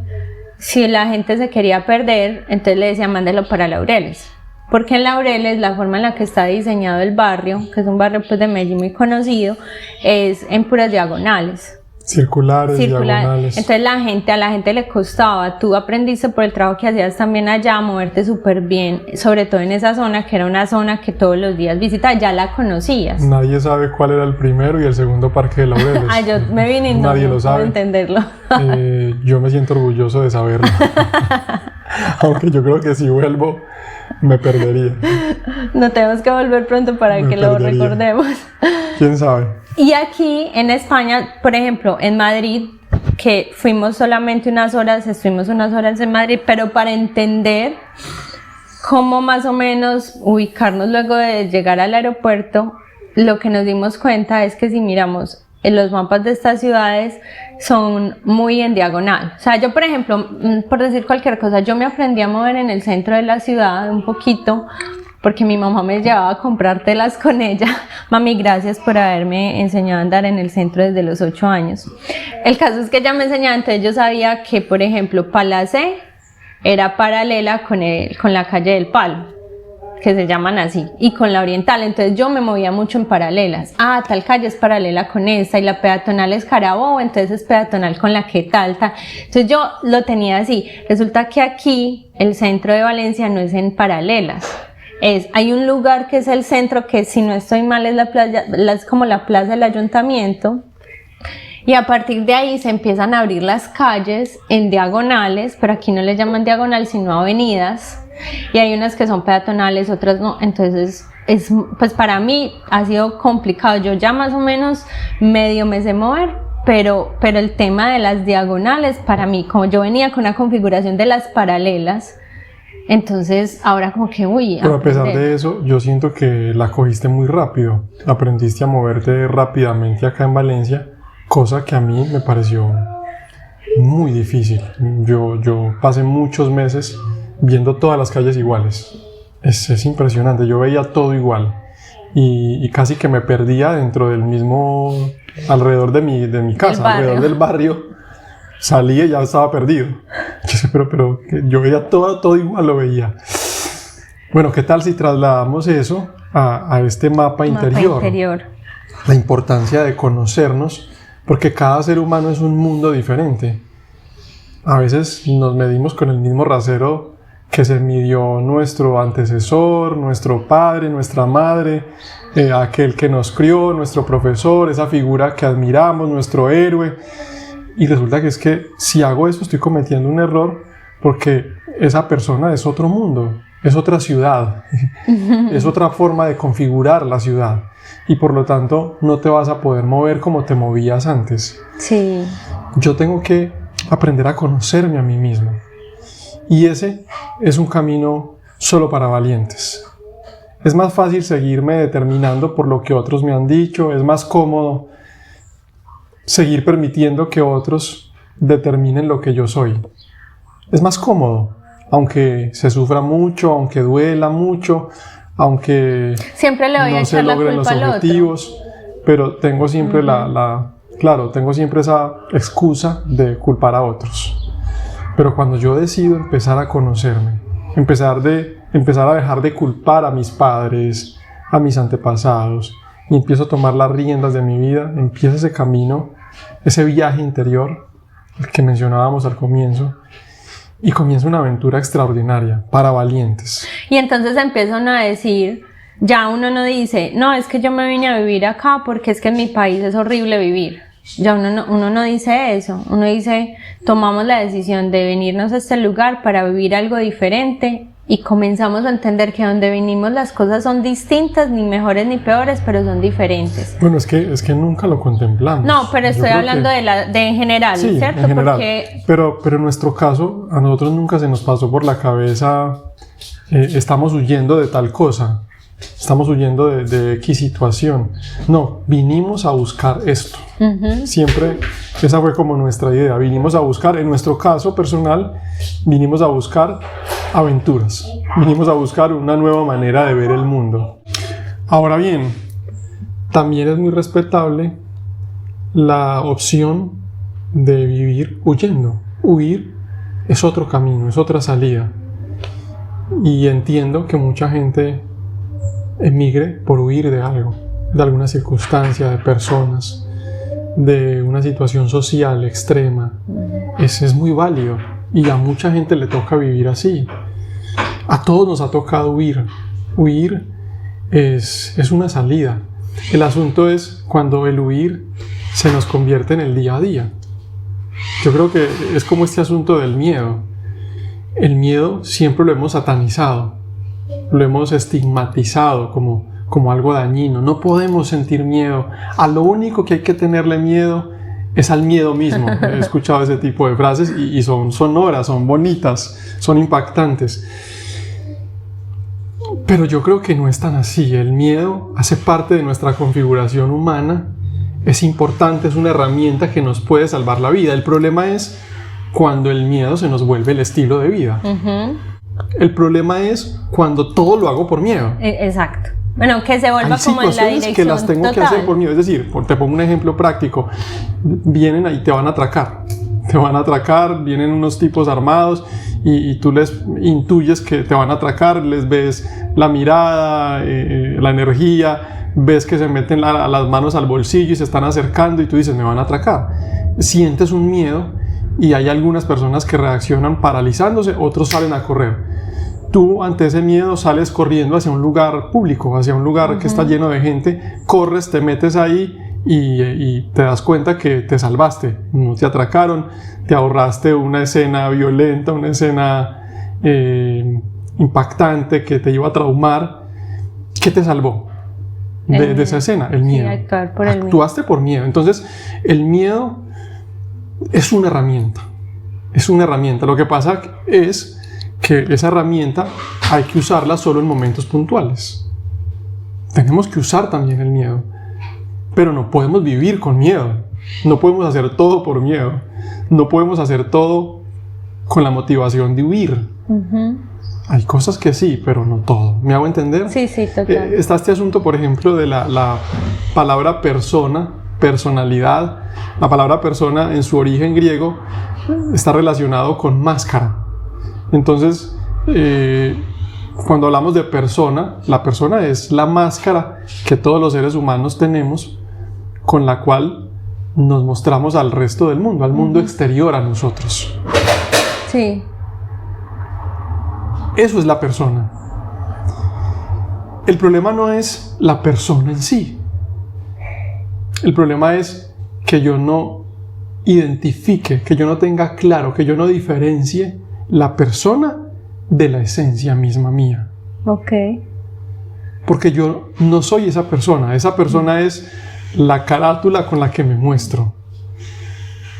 si la gente se quería perder, entonces le decían, mándelo para Laureles. Porque en Laureles, la forma en la que está diseñado el barrio, que es un barrio pues de Medellín muy conocido, es en puras diagonales. Circulares, diagonales. Entonces a la gente le costaba, tú aprendiste por el trabajo que hacías también allá, moverte súper bien, sobre todo en esa zona, que era una zona que todos los días visitabas, ya la conocías. Nadie sabe cuál era el primero y el segundo parque de Laureles. Yo me vine y Nadie lo sabe. puedo entenderlo. Yo me siento orgulloso de saberlo. Aunque yo creo que si vuelvo me perdería. No tenemos que volver pronto para que lo recordemos. ¿Quién sabe? Y aquí en España, por ejemplo, en Madrid, que fuimos solamente estuvimos unas horas en Madrid, pero para entender cómo más o menos ubicarnos luego de llegar al aeropuerto, lo que nos dimos cuenta es que si miramos en los mapas de estas ciudades son muy en diagonal. O sea, yo por ejemplo, por decir cualquier cosa, yo me aprendí a mover en el centro de la ciudad un poquito porque mi mamá me llevaba a comprar telas con ella. Mami, gracias por haberme enseñado a andar en el centro desde los 8 años. El caso es que ella me enseñaba, entonces yo sabía que, por ejemplo, Palacé era paralela con la calle del Palo, que se llaman así, y con la Oriental. Entonces yo me movía mucho en paralelas. Tal calle es paralela con esta, y la peatonal es Carabobo, entonces es peatonal con la que tal. Entonces yo lo tenía así. Resulta que aquí el centro de Valencia no es en paralelas. Hay un lugar que es el centro, que si no estoy mal es la playa, es como la plaza del ayuntamiento, y a partir de ahí se empiezan a abrir las calles en diagonales, pero aquí no le llaman diagonal sino avenidas, y hay unas que son peatonales, otras no. Entonces pues para mí ha sido complicado. Yo ya más o menos medio me sé mover, pero el tema de las diagonales, para mí, como yo venía con una configuración de las paralelas, entonces ahora como que pero a pesar de eso, yo siento que la cogiste muy rápido, aprendiste a moverte rápidamente acá en Valencia, cosa que a mí me pareció muy difícil. Yo pasé muchos meses viendo todas las calles iguales. Es impresionante, yo veía todo igual y casi que me perdía dentro del mismo, alrededor de mi casa, alrededor del barrio. Salía y ya estaba perdido. Yo sé, pero yo veía todo igual, lo veía. Bueno, ¿qué tal si trasladamos eso a este mapa interior? La importancia de conocernos, porque cada ser humano es un mundo diferente. A veces nos medimos con el mismo rasero que se midió nuestro antecesor, nuestro padre, nuestra madre, aquel que nos crió, nuestro profesor, esa figura que admiramos, nuestro héroe. Y resulta que es que si hago eso estoy cometiendo un error, porque esa persona es otro mundo, es otra ciudad, es otra forma de configurar la ciudad, y por lo tanto no te vas a poder mover como te movías antes. Sí. Yo tengo que aprender a conocerme a mí mismo, y ese es un camino solo para valientes. Es más fácil seguirme determinando por lo que otros me han dicho, es más cómodo seguir permitiendo que otros determinen lo que yo soy. Es más cómodo, aunque se sufra mucho, aunque duela mucho, aunque siempre le voy no a se echar la logren los culpa al objetivos, pero tengo siempre tengo siempre esa excusa de culpar a otros. Pero cuando yo decido empezar a conocerme, empezar a dejar de culpar a mis padres, a mis antepasados, y empiezo a tomar las riendas de mi vida, empieza ese camino, ese viaje interior, el que mencionábamos al comienzo, y comienza una aventura extraordinaria para valientes. Y entonces empiezan a decir, ya uno no dice, no, es que yo me vine a vivir acá porque es que en mi país es horrible vivir. Ya uno no dice eso, uno dice, tomamos la decisión de venirnos a este lugar para vivir algo diferente, y comenzamos a entender que donde vinimos las cosas son distintas, ni mejores ni peores, pero son diferentes. Bueno, es que nunca lo contemplamos. No, pero estoy hablando de en general, sí, ¿cierto? En general. Porque... Pero en nuestro caso, a nosotros nunca se nos pasó por la cabeza, estamos huyendo de tal cosa. estamos huyendo de X situación. No, vinimos a buscar esto. Siempre esa fue como nuestra idea. Vinimos a buscar, en nuestro caso personal, vinimos a buscar aventuras. Vinimos a buscar una nueva manera de ver el mundo. Ahora bien, también es muy respetable la opción de vivir huyendo. Huir es otro camino, es otra salida. Y entiendo que mucha gente emigre por huir de algo, de alguna circunstancia, de personas, de una situación social extrema. Es muy válido y a mucha gente le toca vivir así. A todos nos ha tocado huir. Huir es una salida. El asunto es cuando el huir se nos convierte en el día a día. Yo creo que es como este asunto del miedo. El miedo siempre lo hemos satanizado, lo hemos estigmatizado como algo dañino. No podemos sentir miedo. A lo único que hay que tenerle miedo es al miedo mismo. He escuchado ese tipo de frases y son sonoras, son bonitas, son impactantes. Pero yo creo que no es tan así. El miedo hace parte de nuestra configuración humana. Es importante, es una herramienta que nos puede salvar la vida. El problema es cuando el miedo se nos vuelve el estilo de vida. El problema es cuando todo lo hago por miedo. Exacto. Bueno, que se vuelva como en la dirección que las tengo total. Que hacer por miedo. Es decir, te pongo un ejemplo práctico. Vienen ahí, te van a atracar. Te van a atracar, vienen unos tipos armados y tú les intuyes que te van a atracar, les ves la mirada, la energía, ves que se meten las manos al bolsillo y se están acercando y tú dices, me van a atracar. Sientes un miedo y hay algunas personas que reaccionan paralizándose, otros salen a correr. Tú ante ese miedo sales corriendo hacia un lugar público, hacia un lugar que está lleno de gente, corres, te metes ahí y te das cuenta que te salvaste, no te atracaron, te ahorraste una escena violenta, una escena impactante que te iba a traumar. ¿Qué te salvó de esa escena? El miedo. Sí, actuar por el miedo. Actuaste por miedo. Entonces, el miedo es una herramienta. Es una herramienta. Lo que pasa es que esa herramienta hay que usarla solo en momentos puntuales. Tenemos que usar también el miedo. Pero no podemos vivir con miedo. No podemos hacer todo por miedo. No podemos hacer todo con la motivación de huir. Hay cosas que sí, pero no todo. ¿Me hago entender? Sí, total. Está este asunto, por ejemplo, de la palabra persona, personalidad. La palabra persona en su origen griego está relacionado con máscara. Entonces, cuando hablamos de persona, la persona es la máscara que todos los seres humanos tenemos con la cual nos mostramos al resto del mundo, al mundo exterior a nosotros. Sí. Eso es la persona. El problema no es la persona en sí. El problema es que yo no identifique, que yo no tenga claro, que yo no diferencie la persona de la esencia misma mía. Ok. Porque yo no soy esa persona es la carátula con la que me muestro.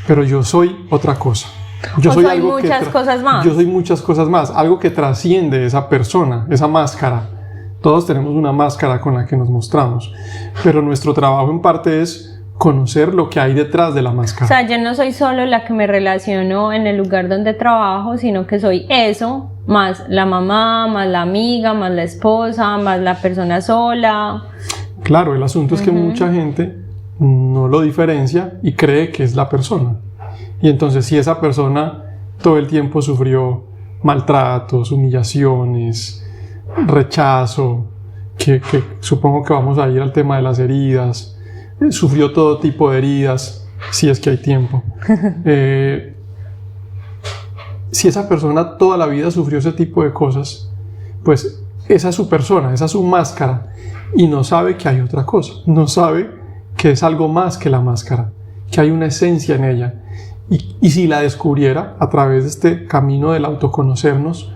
Pero yo soy otra cosa. Yo soy algo muchas cosas más. Yo soy muchas cosas más, algo que trasciende esa persona, esa máscara. Todos tenemos una máscara con la que nos mostramos, pero nuestro trabajo en parte es conocer lo que hay detrás de la máscara. O sea, yo no soy solo la que me relaciono en el lugar donde trabajo, sino que soy eso, más la mamá, más la amiga, más la esposa, más la persona sola. Claro, el asunto es que mucha gente no lo diferencia y cree que es la persona. Y entonces si esa persona todo el tiempo sufrió maltratos, humillaciones, rechazo, que supongo que vamos a ir al tema de las heridas, sufrió todo tipo de heridas, si es que hay tiempo. Si esa persona toda la vida sufrió ese tipo de cosas, pues esa es su persona, esa es su máscara, y no sabe que hay otra cosa, no sabe que es algo más que la máscara, que hay una esencia en ella. Y si la descubriera a través de este camino del autoconocernos,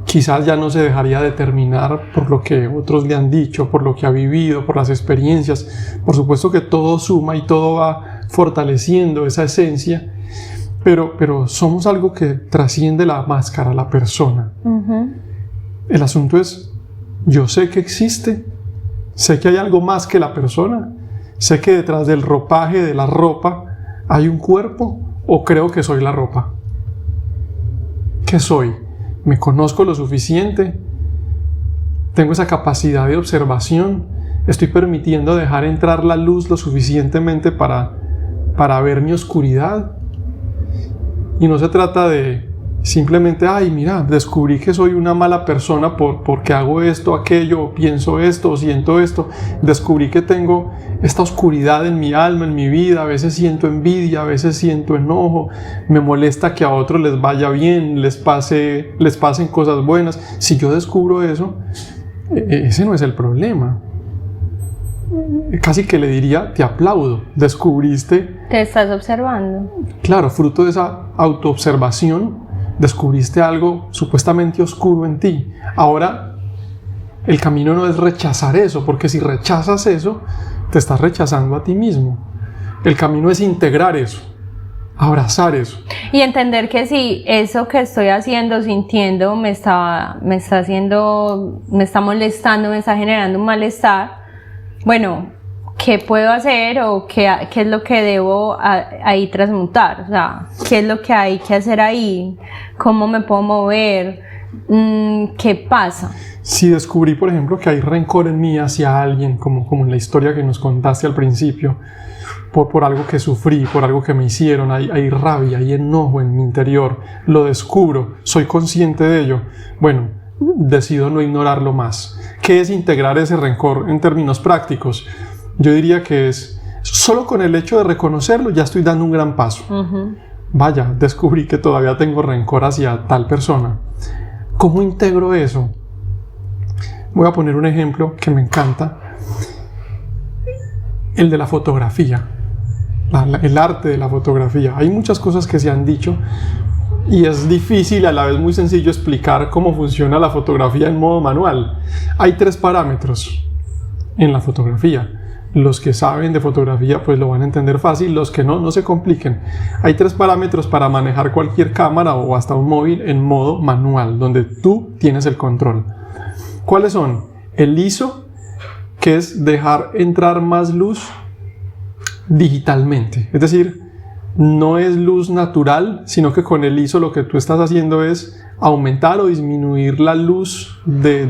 quizás ya no se dejaría determinar por lo que otros le han dicho, por lo que ha vivido, por las experiencias. Por supuesto que todo suma y todo va fortaleciendo esa esencia, pero somos algo que trasciende la máscara, la persona. El asunto es Yo sé que existe, sé que hay algo más que la persona, sé que detrás del ropaje, de la ropa, hay un cuerpo, o creo que soy la ropa. ¿Qué soy? ¿Me conozco lo suficiente? ¿Tengo esa capacidad de observación? ¿Estoy permitiendo dejar entrar la luz lo suficientemente para ver mi oscuridad? Y no se trata de simplemente, ay, mira, descubrí que soy una mala persona porque hago esto, aquello, pienso esto, siento esto. Descubrí que tengo esta oscuridad en mi alma, en mi vida. A veces siento envidia, a veces siento enojo. Me molesta que a otros les vaya bien, les pasen cosas buenas. Si yo descubro eso, ese no es el problema. Casi que le diría, te aplaudo, descubriste. Te estás observando. Claro, fruto de esa autoobservación, descubriste algo supuestamente oscuro en ti. Ahora, el camino no es rechazar eso, porque si rechazas eso, te estás rechazando a ti mismo. El camino es integrar eso, abrazar eso. Y entender que si eso que estoy haciendo, sintiendo, me está molestando, me está generando un malestar, bueno, ¿qué puedo hacer o qué es lo que debo ahí transmutar? O sea, ¿qué es lo que hay que hacer ahí? ¿Cómo me puedo mover? ¿Qué pasa? Si descubrí, por ejemplo, que hay rencor en mí hacia alguien, como en la historia que nos contaste al principio, por algo que sufrí, por algo que me hicieron, hay rabia, hay enojo en mi interior, lo descubro, soy consciente de ello, bueno, decido no ignorarlo más. ¿Qué es integrar ese rencor en términos prácticos? Yo diría que es, solo con el hecho de reconocerlo ya estoy dando un gran paso. Vaya, descubrí que todavía tengo rencor hacia tal persona. ¿Cómo integro eso? Voy a poner un ejemplo que me encanta. El de la fotografía. El arte de la fotografía. Hay muchas cosas que se han dicho y es difícil, a la vez muy sencillo, explicar cómo funciona la fotografía en modo manual. Hay 3 parámetros en la fotografía. Los que saben de fotografía pues lo van a entender fácil, los que no, no se compliquen. Hay 3 parámetros para manejar cualquier cámara o hasta un móvil en modo manual, donde tú tienes el control. ¿Cuáles son? El ISO, que es dejar entrar más luz digitalmente, es decir, no es luz natural, sino que con el ISO lo que tú estás haciendo es aumentar o disminuir la luz del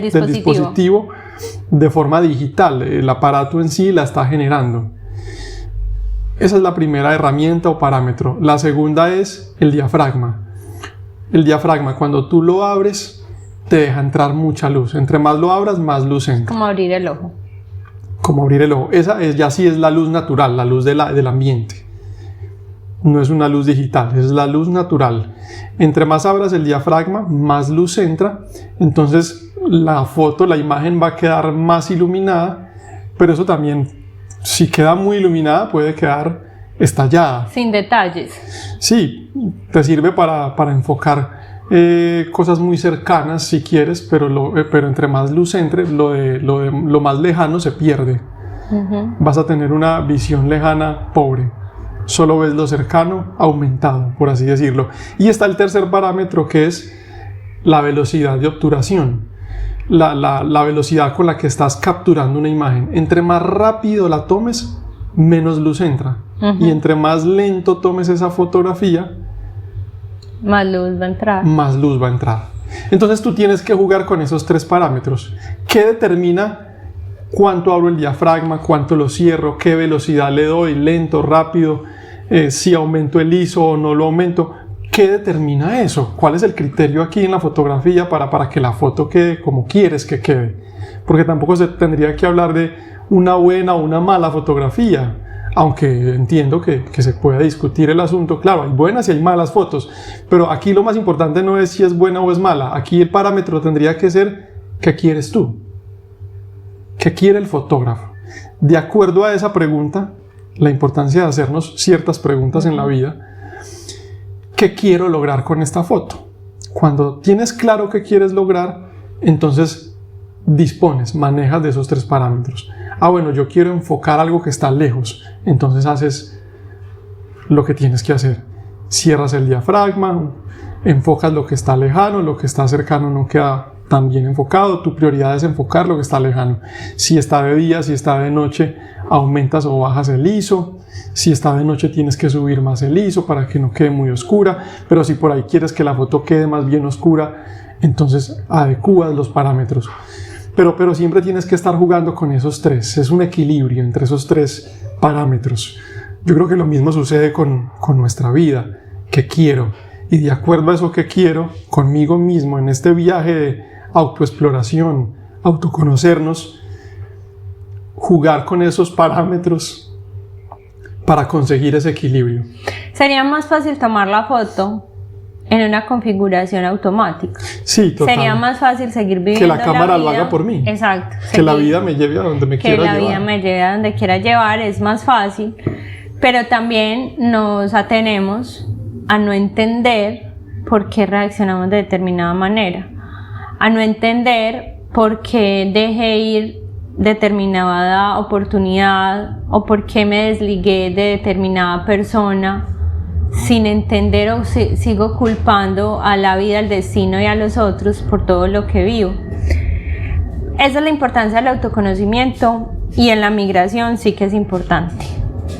dispositivo de forma digital. El aparato en sí la está generando. Esa es la primera herramienta o parámetro. La segunda es el diafragma. El diafragma, cuando tú lo abres, te deja entrar mucha luz. Entre más lo abras, más luz entra. Como abrir el ojo. Como abrir el ojo. Esa ya sí es la luz natural, la luz del ambiente. No es una luz digital, es la luz natural. Entre más abras el diafragma, más luz entra. Entonces la foto, la imagen va a quedar más iluminada, pero eso también, si queda muy iluminada, puede quedar estallada. Sin detalles. Sí, te sirve para enfocar cosas muy cercanas si quieres, pero entre más luz entre, lo más lejano se pierde. Vas a tener una visión lejana pobre. Solo ves lo cercano aumentado, por así decirlo. Y está el tercer parámetro, que es la velocidad de obturación. La velocidad con la que estás capturando una imagen. Entre más rápido la tomes, menos luz entra. Y entre más lento tomes esa fotografía, más luz va a entrar. Más luz va a entrar. Entonces tú tienes que jugar con esos 3 parámetros. ¿Qué determina cuánto abro el diafragma, cuánto lo cierro, qué velocidad le doy, lento, rápido, si aumento el ISO o no lo aumento? ¿Qué determina eso? ¿Cuál es el criterio aquí en la fotografía para que la foto quede como quieres que quede? Porque tampoco se tendría que hablar de una buena o una mala fotografía. Aunque entiendo que se pueda discutir el asunto. Claro, hay buenas y hay malas fotos, pero aquí lo más importante no es si es buena o es mala. Aquí el parámetro tendría que ser ¿qué quieres tú? ¿Qué quiere el fotógrafo? De acuerdo a esa pregunta, la importancia de hacernos ciertas preguntas en la vida. ¿Qué quiero lograr con esta foto? Cuando tienes claro qué quieres lograr, entonces dispones, manejas de esos 3 parámetros. Bueno, yo quiero enfocar algo que está lejos. Entonces haces lo que tienes que hacer. Cierras el diafragma, enfocas lo que está lejano, lo que está cercano no queda también enfocado. Tu prioridad es enfocar lo que está lejano. Si está de día, si está de noche, aumentas o bajas el ISO. Si está de noche, tienes que subir más el ISO para que no quede muy oscura. Pero si por ahí quieres que la foto quede más bien oscura, entonces adecuas los parámetros. Pero siempre tienes que estar jugando con esos tres. Es un equilibrio entre esos tres parámetros. Yo creo que lo mismo sucede con nuestra vida. ¿Qué quiero? Y de acuerdo a eso que quiero, conmigo mismo, en este viaje de autoexploración, autoconocernos, jugar con esos parámetros para conseguir ese equilibrio. Sería más fácil tomar la foto en una configuración automática. Sí, total. Sería más fácil seguir viviendo que la cámara vida. Lo haga por mí. Exacto. Que la vida me lleve a donde me quiera llevar. Que la vida me lleve a donde quiera llevar, es más fácil. Pero también nos atenemos a no entender por qué reaccionamos de determinada manera. A no entender por qué dejé ir determinada oportunidad o por qué me desligué de determinada persona, sin entender o sigo culpando a la vida, al destino y a los otros por todo lo que vivo. Esa es la importancia del autoconocimiento, y en la migración sí que es importante.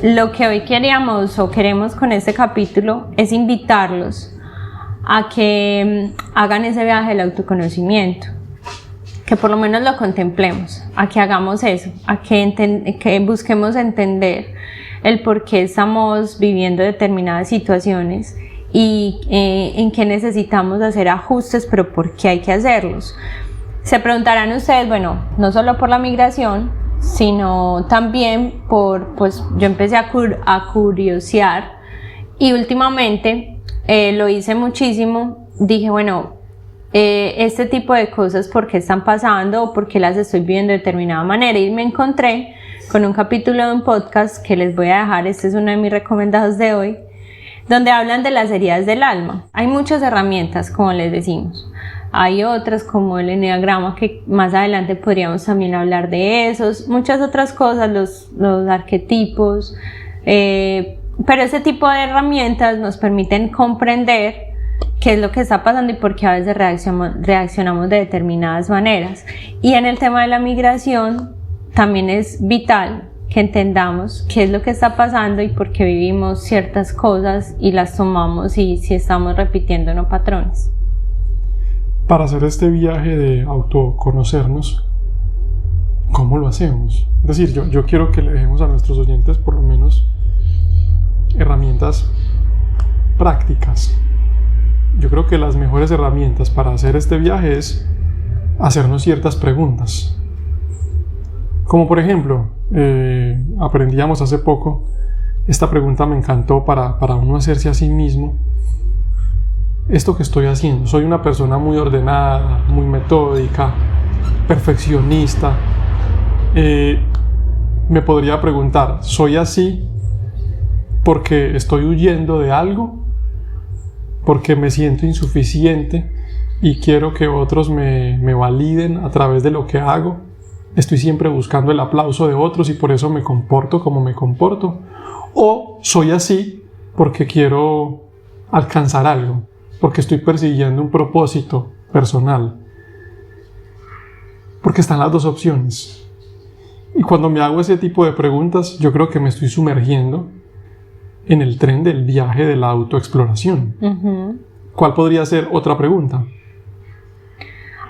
Lo que hoy queremos con este capítulo es invitarlos a que hagan ese viaje del autoconocimiento, que por lo menos lo contemplemos, a que hagamos eso, a que busquemos entender el por qué estamos viviendo determinadas situaciones y en qué necesitamos hacer ajustes, pero por qué hay que hacerlos. Se preguntarán ustedes, bueno, no solo por la migración, sino también yo empecé a curiosear, y últimamente lo hice muchísimo. Dije, bueno, este tipo de cosas, ¿por qué están pasando o por qué las estoy viviendo de determinada manera? Y me encontré con un capítulo de un podcast que les voy a dejar, este es uno de mis recomendados de hoy, donde hablan de las heridas del alma. Hay muchas herramientas, como les decimos. Hay otras como el enneagrama, que más adelante podríamos también hablar de esos, muchas otras cosas, los arquetipos, pero ese tipo de herramientas nos permiten comprender qué es lo que está pasando y por qué a veces reaccionamos de determinadas maneras. Y en el tema de la migración también es vital que entendamos qué es lo que está pasando y por qué vivimos ciertas cosas y las tomamos, y si estamos repitiendo o no patrones. Para hacer este viaje de autoconocernos, ¿cómo lo hacemos? Es decir, yo quiero que le dejemos a nuestros oyentes por lo menos herramientas prácticas. Yo creo que las mejores herramientas para hacer este viaje es hacernos ciertas preguntas. Como por ejemplo, aprendíamos hace poco, esta pregunta me encantó para uno hacerse a sí mismo. Esto que estoy haciendo, soy una persona muy ordenada, muy metódica, perfeccionista. Me podría preguntar, ¿soy así porque estoy huyendo de algo? ¿Porque me siento insuficiente y quiero que otros me validen a través de lo que hago? ¿Estoy siempre buscando el aplauso de otros y por eso me comporto como me comporto? ¿O soy así porque quiero alcanzar algo? Porque estoy persiguiendo un propósito personal. Porque están las dos opciones. Y cuando me hago ese tipo de preguntas, yo creo que me estoy sumergiendo en el tren del viaje de la autoexploración. Uh-huh. ¿Cuál podría ser otra pregunta?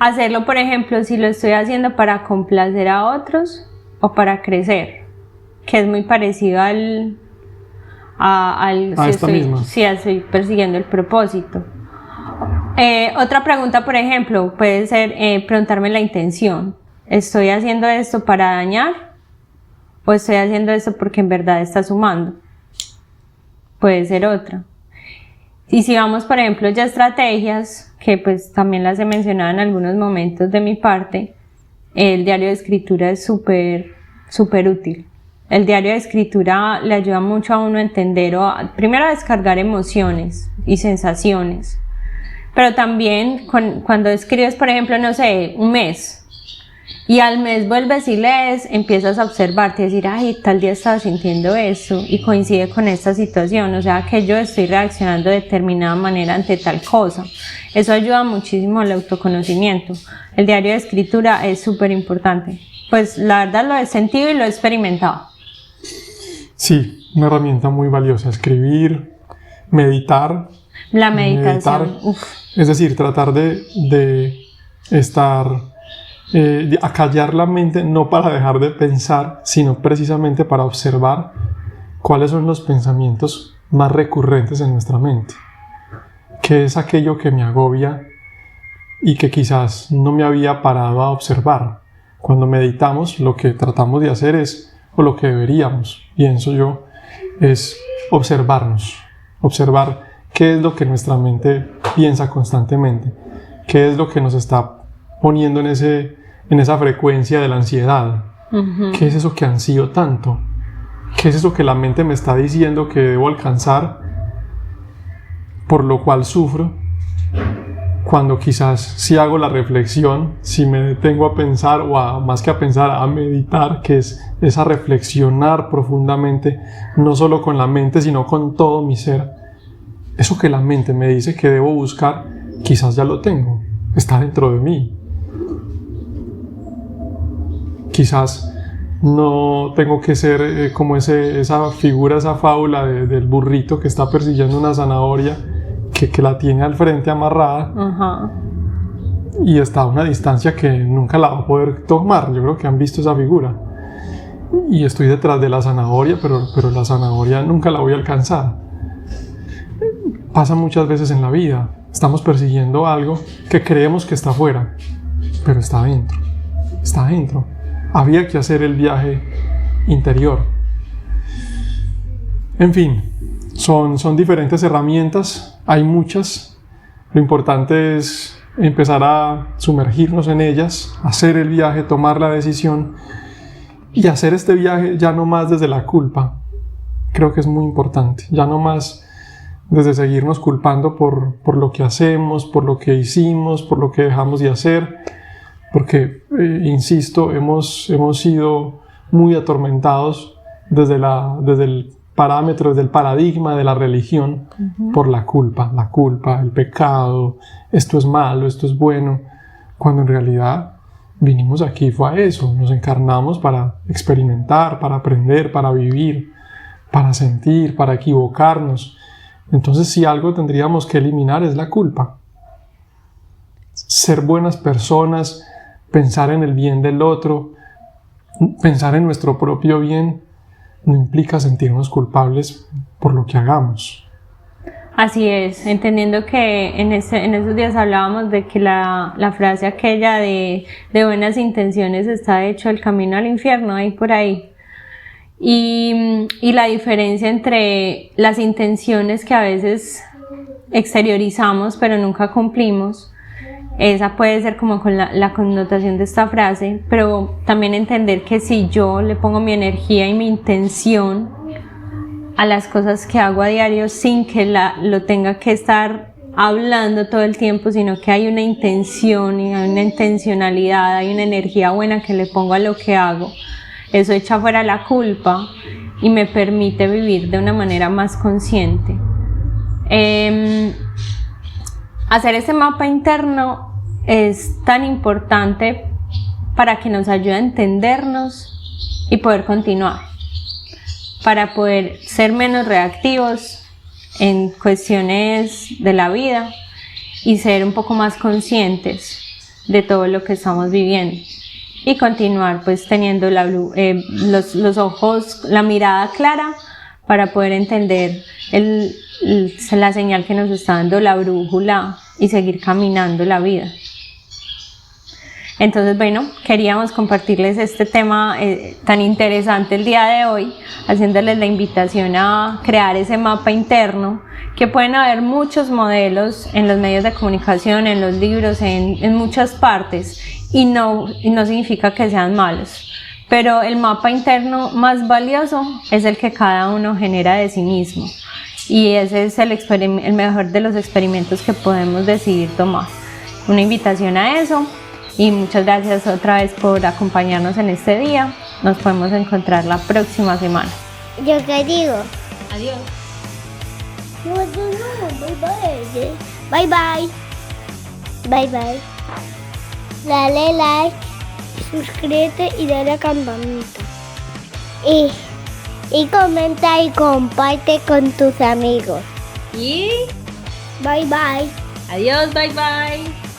Hacerlo, por ejemplo, si lo estoy haciendo para complacer a otros o para crecer, que es muy parecido si estoy persiguiendo el propósito. Otra pregunta, por ejemplo, puede ser preguntarme la intención. ¿Estoy haciendo esto para dañar? ¿O estoy haciendo esto porque en verdad está sumando? Puede ser otra. Y si vamos, por ejemplo, ya a estrategias, que pues también las he mencionado en algunos momentos de mi parte, el diario de escritura es súper útil. El diario de escritura le ayuda mucho a uno a entender, primero a descargar emociones y sensaciones. Pero también cuando escribes, por ejemplo, no sé, un mes, Y al mes vuelves y lees, empiezas a observarte y decir, ay, tal día estaba sintiendo eso y coincide con esta situación, o sea que yo estoy reaccionando de determinada manera ante tal cosa. Eso ayuda muchísimo al autoconocimiento. El diario de escritura es súper importante. Pues la verdad lo he sentido y lo he experimentado. Sí, una herramienta muy valiosa. Escribir, meditar. La meditación. Es decir, tratar de estar... acallar la mente, no para dejar de pensar, sino precisamente para observar cuáles son los pensamientos más recurrentes en nuestra mente. ¿Qué es aquello que me agobia y que quizás no me había parado a observar? Cuando meditamos, lo que tratamos de hacer es, o lo que deberíamos, pienso yo, es observarnos, observar qué es lo que nuestra mente piensa constantemente, qué es lo que nos está poniendo en esa frecuencia de la ansiedad. ¿Qué es eso que ansío tanto? ¿Qué es eso que la mente me está diciendo que debo alcanzar, por lo cual sufro? Cuando quizás si hago la reflexión, si me detengo a pensar, o más que a pensar, a meditar, que es a reflexionar profundamente, no solo con la mente, sino con todo mi ser, eso que la mente me dice que debo buscar, quizás ya lo tengo, está dentro de mí. Quizás no tengo que ser como esa figura, esa fábula del burrito que está persiguiendo una zanahoria que la tiene al frente amarrada y está a una distancia que nunca la va a poder tomar. Yo creo que han visto esa figura. Y estoy detrás de la zanahoria, pero la zanahoria nunca la voy a alcanzar. Pasa muchas veces en la vida. Estamos persiguiendo algo que creemos que está afuera, pero está adentro. Está adentro. Había que hacer el viaje interior. En fin, son diferentes herramientas, hay muchas. Lo importante es empezar a sumergirnos en ellas, hacer el viaje, tomar la decisión y hacer este viaje ya no más desde la culpa. Creo que es muy importante, ya no más desde seguirnos culpando por lo que hacemos, por lo que hicimos, por lo que dejamos de hacer. Porque, insisto, hemos sido muy atormentados desde el parámetro, desde el paradigma de la religión, por la culpa, el pecado, esto es malo, esto es bueno, cuando en realidad vinimos aquí fue a eso, nos encarnamos para experimentar, para aprender, para vivir, para sentir, para equivocarnos. Entonces, si algo tendríamos que eliminar es la culpa. Ser buenas personas, pensar en el bien del otro, pensar en nuestro propio bien, no implica sentirnos culpables por lo que hagamos. Así es, entendiendo que en esos días hablábamos de que la frase aquella de buenas intenciones está hecho el camino al infierno, ahí por ahí. Y la diferencia entre las intenciones que a veces exteriorizamos pero nunca cumplimos, esa puede ser como con la connotación de esta frase, pero también entender que si yo le pongo mi energía y mi intención a las cosas que hago a diario sin que lo tenga que estar hablando todo el tiempo, sino que hay una intención y hay una intencionalidad, hay una energía buena que le pongo a lo que hago, eso echa fuera la culpa y me permite vivir de una manera más consciente. Hacer ese mapa interno es tan importante para que nos ayude a entendernos y poder continuar, para poder ser menos reactivos en cuestiones de la vida y ser un poco más conscientes de todo lo que estamos viviendo y continuar pues teniendo los ojos, la mirada clara para poder entender la señal que nos está dando la brújula y seguir caminando la vida. Entonces, bueno, queríamos compartirles este tema tan interesante el día de hoy, haciéndoles la invitación a crear ese mapa interno, que pueden haber muchos modelos en los medios de comunicación, en los libros, en muchas partes, y no significa que sean malos. Pero el mapa interno más valioso es el que cada uno genera de sí mismo. Y ese es el mejor de los experimentos que podemos decidir tomar. Una invitación a eso. Y muchas gracias otra vez por acompañarnos en este día. Nos podemos encontrar la próxima semana. ¿Yo qué digo? Adiós. No, bye bye. Bye bye. Bye bye. Dale like, suscríbete y dale a la campanita. Y comenta y comparte con tus amigos. Y Bye bye. adiós, bye bye.